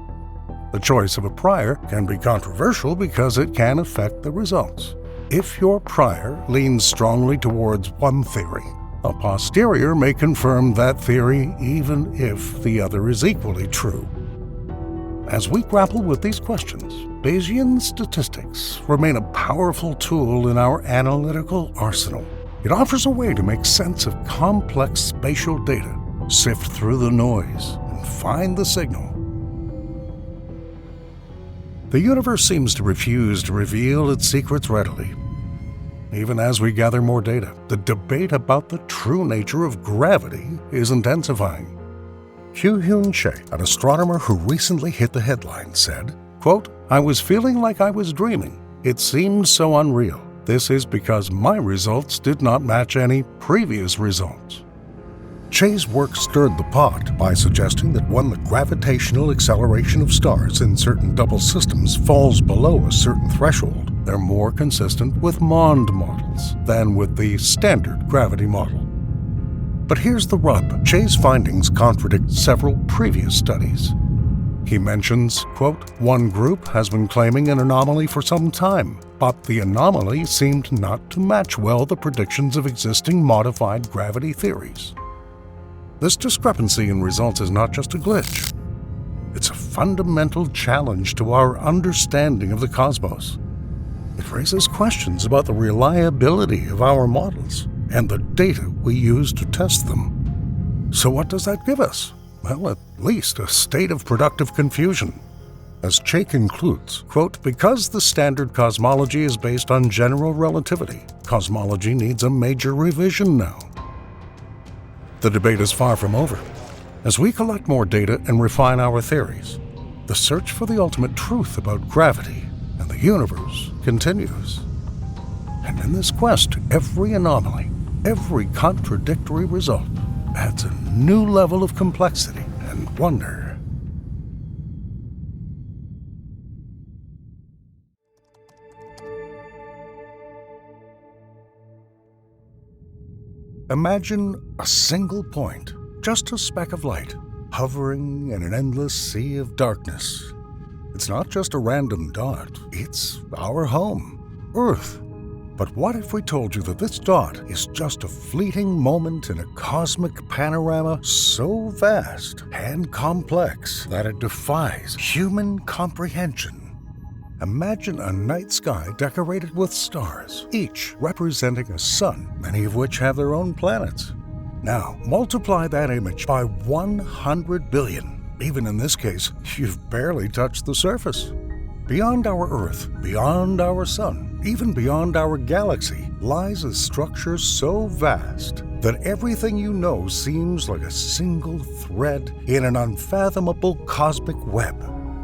The choice of a prior can be controversial because it can affect the results. If your prior leans strongly towards one theory, a posterior may confirm that theory even if the other is equally true. As we grapple with these questions, Bayesian statistics remain a powerful tool in our analytical arsenal. It offers a way to make sense of complex spatial data, sift through the noise, and find the signal. The universe seems to refuse to reveal its secrets readily. Even as we gather more data, the debate about the true nature of gravity is intensifying. Hyun Che, an astronomer who recently hit the headlines, said, quote, "I was feeling like I was dreaming. It seemed so unreal. This is because my results did not match any previous results." Che's work stirred the pot by suggesting that when the gravitational acceleration of stars in certain double systems falls below a certain threshold, they're more consistent with Mond models than with the standard gravity model. But here's the rub. Che's findings contradict several previous studies. He mentions, quote, "One group has been claiming an anomaly for some time, but the anomaly seemed not to match well the predictions of existing modified gravity theories." This discrepancy in results is not just a glitch. It's a fundamental challenge to our understanding of the cosmos. It raises questions about the reliability of our models and the data we use to test them. So what does that give us? Well, at least a state of productive confusion. As Che concludes, quote, "Because the standard cosmology is based on general relativity, cosmology needs a major revision now." The debate is far from over. As we collect more data and refine our theories, the search for the ultimate truth about gravity and the universe continues. And in this quest, every anomaly, every contradictory result adds a new level of complexity and wonder. Imagine a single point, just a speck of light, hovering in an endless sea of darkness. It's not just a random dot, it's our home, Earth. But what if we told you that this dot is just a fleeting moment in a cosmic panorama so vast and complex that it defies human comprehension? Imagine a night sky decorated with stars, each representing a sun, many of which have their own planets. Now, multiply that image by 100 billion. Even in this case, you've barely touched the surface. Beyond our Earth, beyond our Sun, even beyond our galaxy, lies a structure so vast that everything you know seems like a single thread in an unfathomable cosmic web.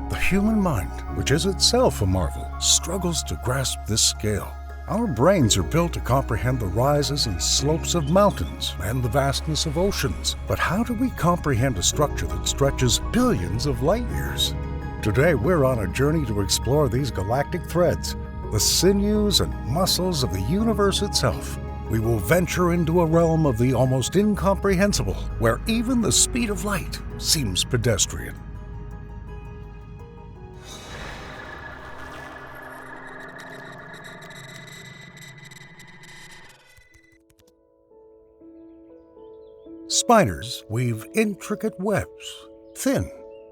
The human mind, which is itself a marvel, struggles to grasp this scale. Our brains are built to comprehend the rises and slopes of mountains and the vastness of oceans. But how do we comprehend a structure that stretches billions of light years? Today, we're on a journey to explore these galactic threads, the sinews and muscles of the universe itself. We will venture into a realm of the almost incomprehensible, where even the speed of light seems pedestrian. Spiders weave intricate webs, thin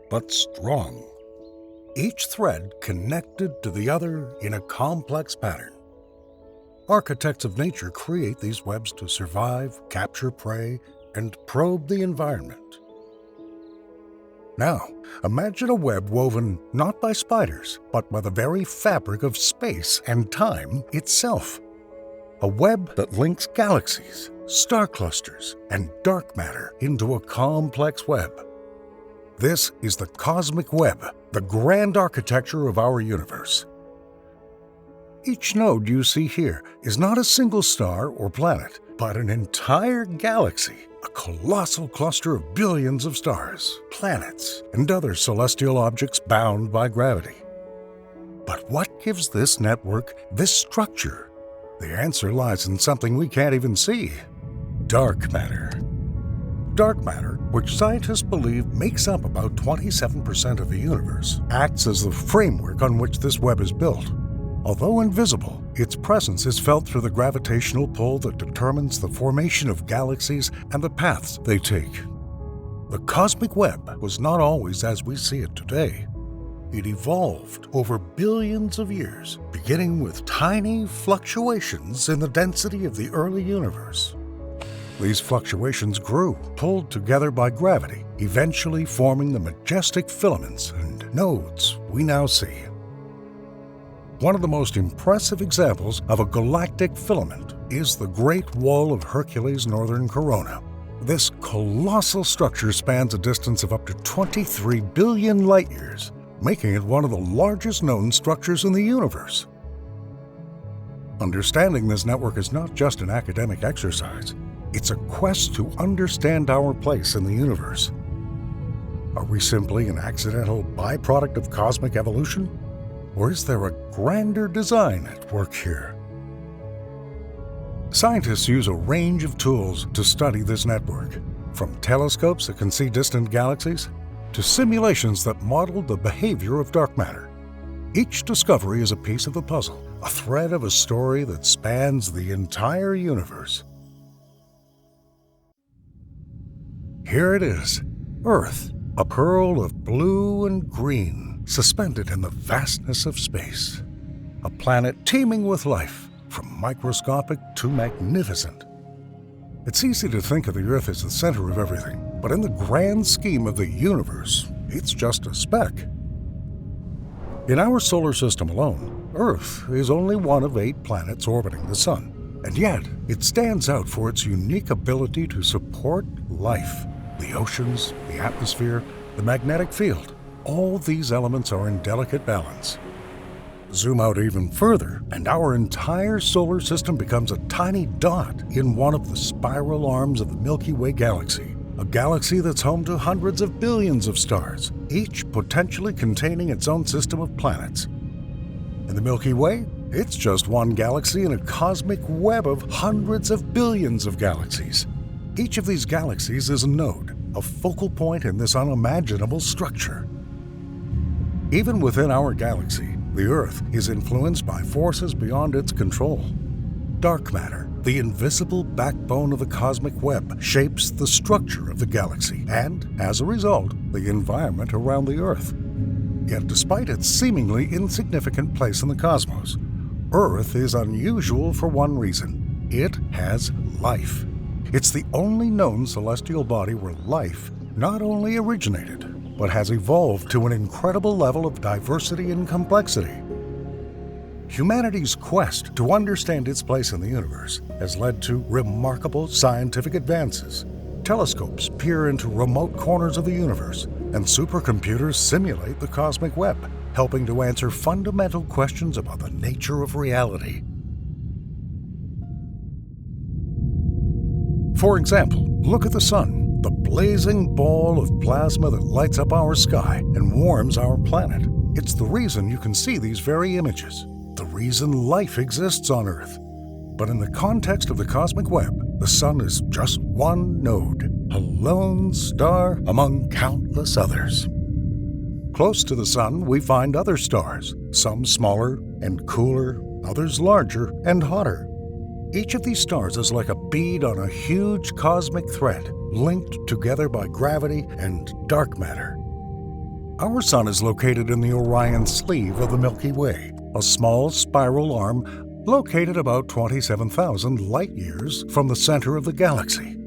but strong, each thread connected to the other in a complex pattern. Architects of nature create these webs to survive, capture prey, and probe the environment. Now, imagine a web woven not by spiders, but by the very fabric of space and time itself. A web that links galaxies, star clusters, and dark matter into a complex web. This is the cosmic web, the grand architecture of our universe. Each node you see here is not a single star or planet, but an entire galaxy, a colossal cluster of billions of stars, planets, and other celestial objects bound by gravity. But what gives this network this structure? The answer lies in something we can't even see: dark matter. Dark matter, which scientists believe makes up about 27% of the universe, acts as the framework on which this web is built. Although invisible, its presence is felt through the gravitational pull that determines the formation of galaxies and the paths they take. The cosmic web was not always as we see it today. It evolved over billions of years, beginning with tiny fluctuations in the density of the early universe. These fluctuations grew, pulled together by gravity, eventually forming the majestic filaments and nodes we now see. One of the most impressive examples of a galactic filament is the Great Wall of Hercules' northern corona. This colossal structure spans a distance of up to 23 billion light-years, making it one of the largest known structures in the universe. Understanding this network is not just an academic exercise. It's a quest to understand our place in the universe. Are we simply an accidental byproduct of cosmic evolution? Or is there a grander design at work here? Scientists use a range of tools to study this network, from telescopes that can see distant galaxies to simulations that model the behavior of dark matter. Each discovery is a piece of the puzzle, a thread of a story that spans the entire universe. Here it is, Earth, a pearl of blue and green, suspended in the vastness of space. A planet teeming with life, from microscopic to magnificent. It's easy to think of the Earth as the center of everything, but in the grand scheme of the universe, it's just a speck. In our solar system alone, Earth is only one of 8 planets orbiting the Sun, and yet it stands out for its unique ability to support life. The oceans, the atmosphere, the magnetic field, all these elements are in delicate balance. Zoom out even further, and our entire solar system becomes a tiny dot in one of the spiral arms of the Milky Way galaxy, a galaxy that's home to hundreds of billions of stars, each potentially containing its own system of planets. In the Milky Way, it's just one galaxy in a cosmic web of hundreds of billions of galaxies. Each of these galaxies is a node, a focal point in this unimaginable structure. Even within our galaxy, the Earth is influenced by forces beyond its control. Dark matter, the invisible backbone of the cosmic web, shapes the structure of the galaxy and, as a result, the environment around the Earth. Yet despite its seemingly insignificant place in the cosmos, Earth is unusual for one reason: it has life. It's the only known celestial body where life not only originated, but has evolved to an incredible level of diversity and complexity. Humanity's quest to understand its place in the universe has led to remarkable scientific advances. Telescopes peer into remote corners of the universe, and supercomputers simulate the cosmic web, helping to answer fundamental questions about the nature of reality. For example, look at the Sun, the blazing ball of plasma that lights up our sky and warms our planet. It's the reason you can see these very images, the reason life exists on Earth. But in the context of the cosmic web, the Sun is just one node, a lone star among countless others. Close to the Sun, we find other stars, some smaller and cooler, others larger and hotter. Each of these stars is like a bead on a huge cosmic thread, linked together by gravity and dark matter. Our Sun is located in the Orion sleeve of the Milky Way, a small spiral arm located about 27,000 light-years from the center of the galaxy.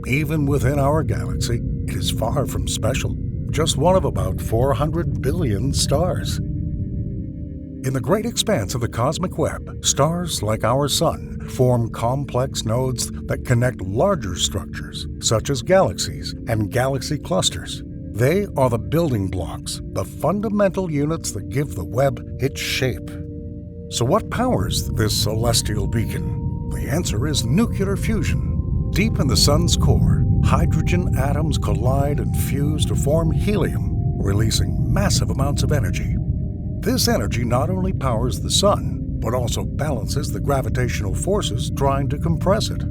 Even within our galaxy, it is far from special, just one of about 400 billion stars. In the great expanse of the cosmic web, stars like our Sun form complex nodes that connect larger structures, such as galaxies and galaxy clusters. They are the building blocks, the fundamental units that give the web its shape. So what powers this celestial beacon? The answer is nuclear fusion. Deep in the Sun's core, hydrogen atoms collide and fuse to form helium, releasing massive amounts of energy. This energy not only powers the Sun, but also balances the gravitational forces trying to compress it.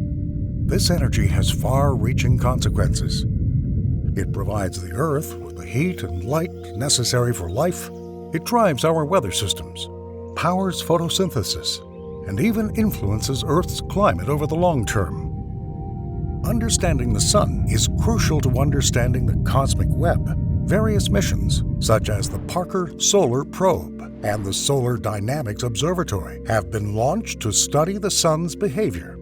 This energy has far-reaching consequences. It provides the Earth with the heat and light necessary for life. It drives our weather systems, powers photosynthesis, and even influences Earth's climate over the long term. Understanding the Sun is crucial to understanding the cosmic web. Various missions, such as the Parker Solar Probe and the Solar Dynamics Observatory, have been launched to study the Sun's behavior.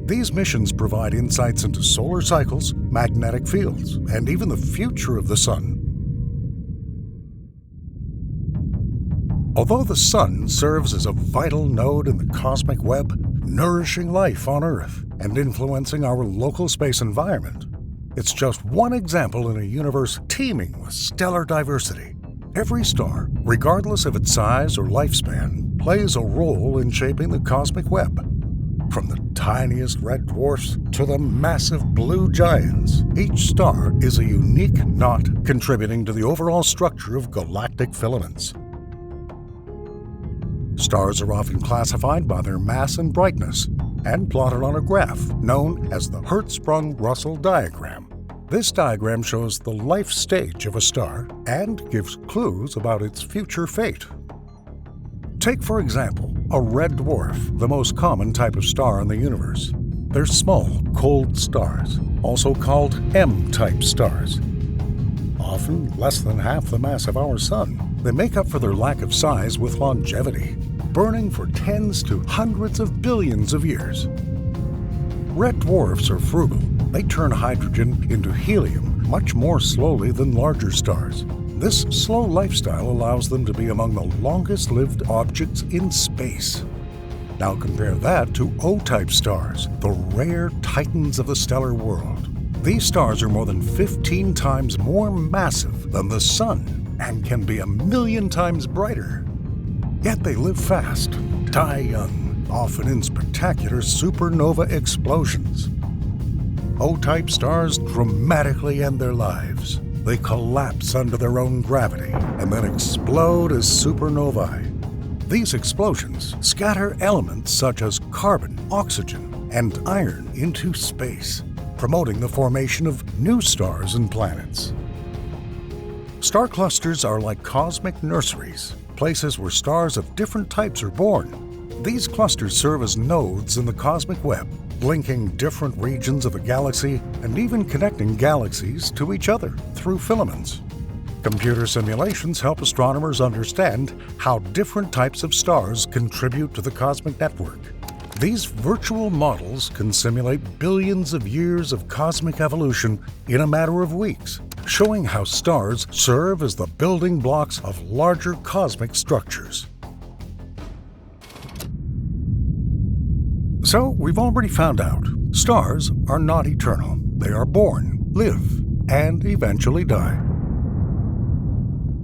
These missions provide insights into solar cycles, magnetic fields, and even the future of the Sun. Although the Sun serves as a vital node in the cosmic web, nourishing life on Earth and influencing our local space environment, it's just one example in a universe teeming with stellar diversity. Every star, regardless of its size or lifespan, plays a role in shaping the cosmic web. From the tiniest red dwarfs to the massive blue giants, each star is a unique knot contributing to the overall structure of galactic filaments. Stars are often classified by their mass and brightness, and plotted on a graph known as the Hertzsprung-Russell diagram. This diagram shows the life stage of a star and gives clues about its future fate. Take, for example, a red dwarf, the most common type of star in the universe. They're small, cold stars, also called M-type stars. Often less than half the mass of our Sun, they make up for their lack of size with longevity, burning for tens to hundreds of billions of years. Red dwarfs are frugal. They turn hydrogen into helium much more slowly than larger stars. This slow lifestyle allows them to be among the longest-lived objects in space. Now compare that to O-type stars, the rare titans of the stellar world. These stars are more than 15 times more massive than the Sun and can be 1,000,000 times brighter. Yet they live fast, die young, often in spectacular supernova explosions. O-type stars dramatically end their lives. They collapse under their own gravity and then explode as supernovae. These explosions scatter elements such as carbon, oxygen, and iron into space, promoting the formation of new stars and planets. Star clusters are like cosmic nurseries, places where stars of different types are born. These clusters serve as nodes in the cosmic web, linking different regions of the galaxy and even connecting galaxies to each other through filaments. Computer simulations help astronomers understand how different types of stars contribute to the cosmic network. These virtual models can simulate billions of years of cosmic evolution in a matter of weeks, showing how stars serve as the building blocks of larger cosmic structures. So, we've already found out, stars are not eternal. They are born, live, and eventually die.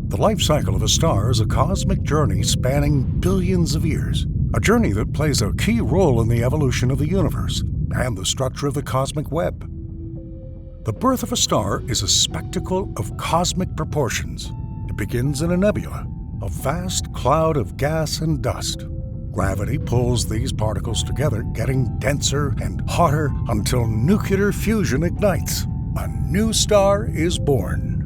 The life cycle of a star is a cosmic journey spanning billions of years, a journey that plays a key role in the evolution of the universe and the structure of the cosmic web. The birth of a star is a spectacle of cosmic proportions. It begins in a nebula, a vast cloud of gas and dust. Gravity pulls these particles together, getting denser and hotter until nuclear fusion ignites. A new star is born.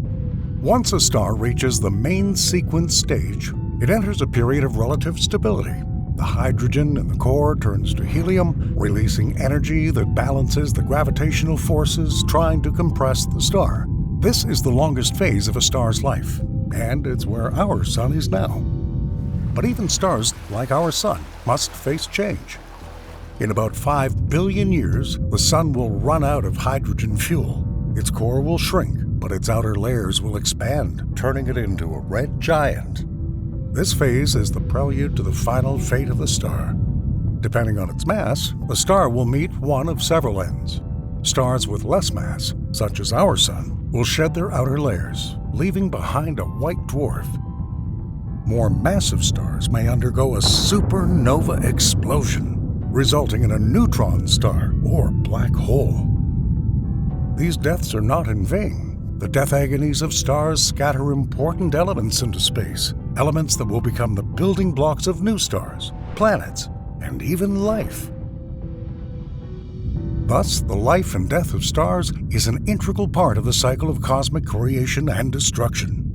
Once a star reaches the main sequence stage, it enters a period of relative stability. The hydrogen in the core turns to helium, releasing energy that balances the gravitational forces trying to compress the star. This is the longest phase of a star's life, and it's where our Sun is now. But even stars like our Sun must face change. In about 5 billion years, the Sun will run out of hydrogen fuel. Its core will shrink, but its outer layers will expand, turning it into a red giant. This phase is the prelude to the final fate of the star. Depending on its mass, the star will meet one of several ends. Stars with less mass, such as our Sun, will shed their outer layers, leaving behind a white dwarf. More massive stars may undergo a supernova explosion, resulting in a neutron star or black hole. These deaths are not in vain. The death agonies of stars scatter important elements into space, elements that will become the building blocks of new stars, planets, and even life. Thus, the life and death of stars is an integral part of the cycle of cosmic creation and destruction.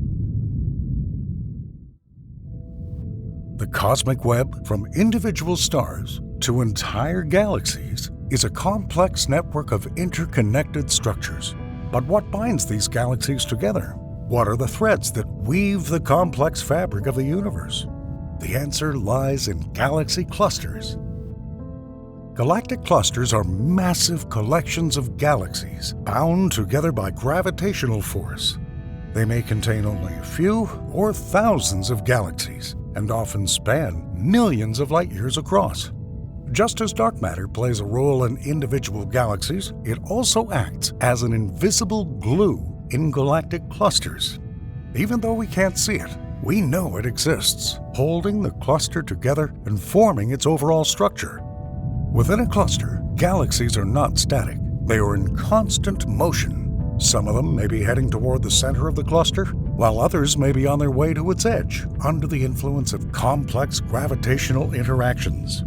The cosmic web, from individual stars to entire galaxies, is a complex network of interconnected structures. But what binds these galaxies together? What are the threads that weave the complex fabric of the universe? The answer lies in galaxy clusters. Galactic clusters are massive collections of galaxies bound together by gravitational force. They may contain only a few or thousands of galaxies and often span millions of light years across. Just as dark matter plays a role in individual galaxies, it also acts as an invisible glue in galactic clusters. Even though we can't see it, we know it exists, holding the cluster together and forming its overall structure. Within a cluster, galaxies are not static. They are in constant motion. Some of them may be heading toward the center of the cluster, while others may be on their way to its edge, under the influence of complex gravitational interactions.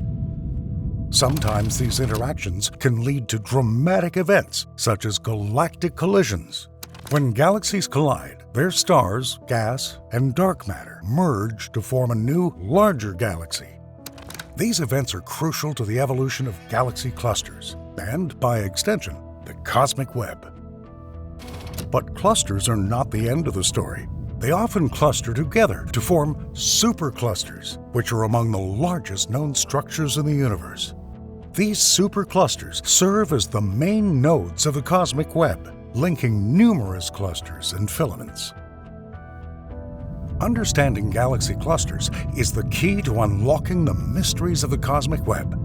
Sometimes these interactions can lead to dramatic events, such as galactic collisions. When galaxies collide, their stars, gas, and dark matter merge to form a new, larger galaxy. These events are crucial to the evolution of galaxy clusters, and, by extension, the cosmic web. But clusters are not the end of the story. They often cluster together to form superclusters, which are among the largest known structures in the universe. These superclusters serve as the main nodes of the cosmic web, linking numerous clusters and filaments. Understanding galaxy clusters is the key to unlocking the mysteries of the cosmic web.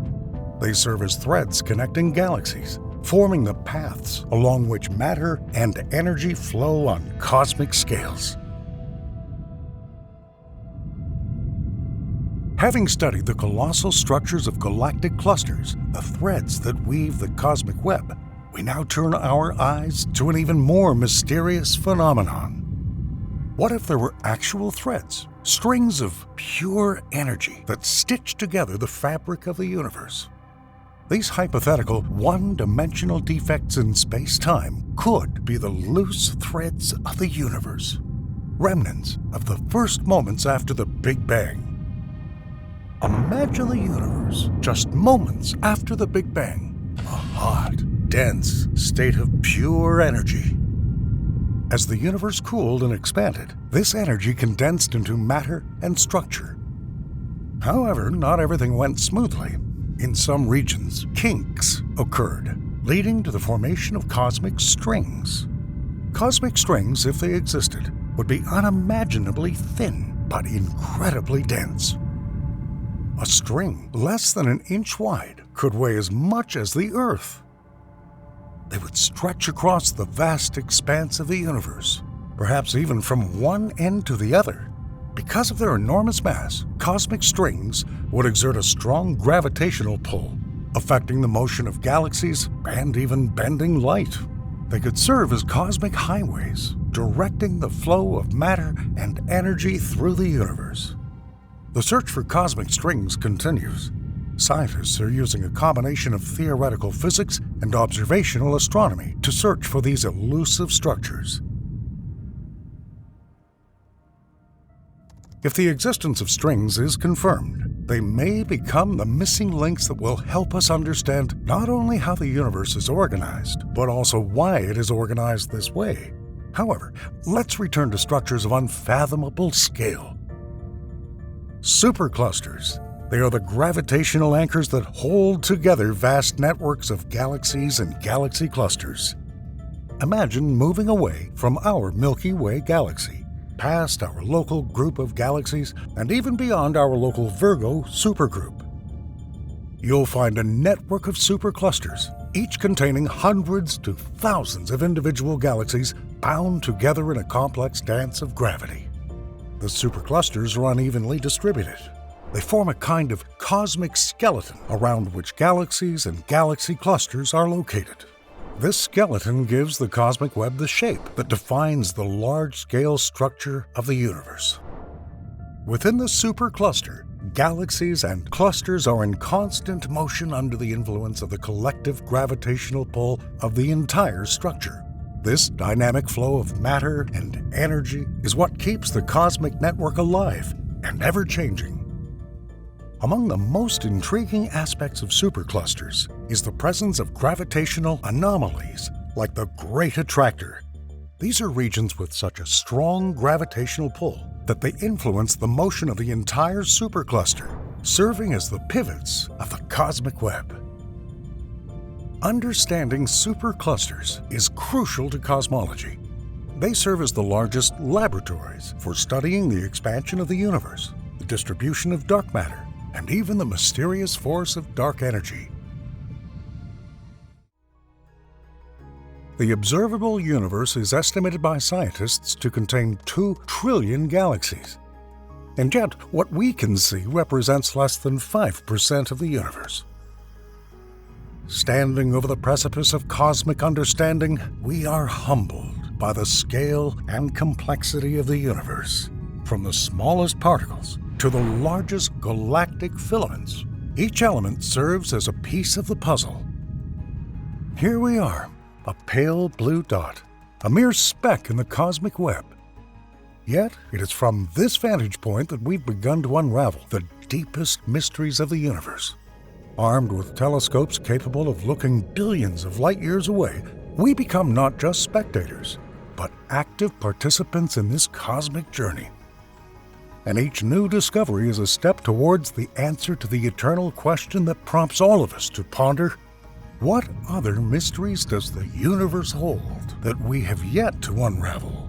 They serve as threads connecting galaxies, forming the paths along which matter and energy flow on cosmic scales. Having studied the colossal structures of galactic clusters, the threads that weave the cosmic web, we now turn our eyes to an even more mysterious phenomenon. What if there were actual threads, strings of pure energy that stitch together the fabric of the universe? These hypothetical one-dimensional defects in space-time could be the loose threads of the universe, remnants of the first moments after the Big Bang. Imagine the universe just moments after the Big Bang, a hot, dense state of pure energy. As the universe cooled and expanded, this energy condensed into matter and structure. However, not everything went smoothly. In some regions, kinks occurred, leading to the formation of cosmic strings. Cosmic strings, if they existed, would be unimaginably thin but incredibly dense. A string less than an inch wide could weigh as much as the Earth. They would stretch across the vast expanse of the universe, perhaps even from one end to the other. Because of their enormous mass, cosmic strings would exert a strong gravitational pull, affecting the motion of galaxies and even bending light. They could serve as cosmic highways, directing the flow of matter and energy through the universe. The search for cosmic strings continues. Scientists are using a combination of theoretical physics and observational astronomy to search for these elusive structures. If the existence of strings is confirmed, they may become the missing links that will help us understand not only how the universe is organized, but also why it is organized this way. However, let's return to structures of unfathomable scale. Superclusters. They are the gravitational anchors that hold together vast networks of galaxies and galaxy clusters. Imagine moving away from our Milky Way galaxy, past our local group of galaxies and even beyond our local Virgo supergroup. You'll find a network of superclusters, each containing hundreds to thousands of individual galaxies bound together in a complex dance of gravity. The superclusters are unevenly distributed. They form a kind of cosmic skeleton around which galaxies and galaxy clusters are located. This skeleton gives the cosmic web the shape that defines the large-scale structure of the universe. Within the supercluster, galaxies and clusters are in constant motion under the influence of the collective gravitational pull of the entire structure. This dynamic flow of matter and energy is what keeps the cosmic network alive and ever-changing. Among the most intriguing aspects of superclusters is the presence of gravitational anomalies like the Great Attractor. These are regions with such a strong gravitational pull that they influence the motion of the entire supercluster, serving as the pivots of the cosmic web. Understanding superclusters is crucial to cosmology. They serve as the largest laboratories for studying the expansion of the universe, the distribution of dark matter, and even the mysterious force of dark energy. The observable universe is estimated by scientists to contain 2 trillion galaxies. And yet, what we can see represents less than 5% of the universe. Standing over the precipice of cosmic understanding, we are humbled by the scale and complexity of the universe. From the smallest particles to the largest galactic filaments, each element serves as a piece of the puzzle. Here we are, a pale blue dot, a mere speck in the cosmic web. Yet, it is from this vantage point that we've begun to unravel the deepest mysteries of the universe. Armed with telescopes capable of looking billions of light years away, we become not just spectators, but active participants in this cosmic journey. And each new discovery is a step towards the answer to the eternal question that prompts all of us to ponder: what other mysteries does the universe hold that we have yet to unravel?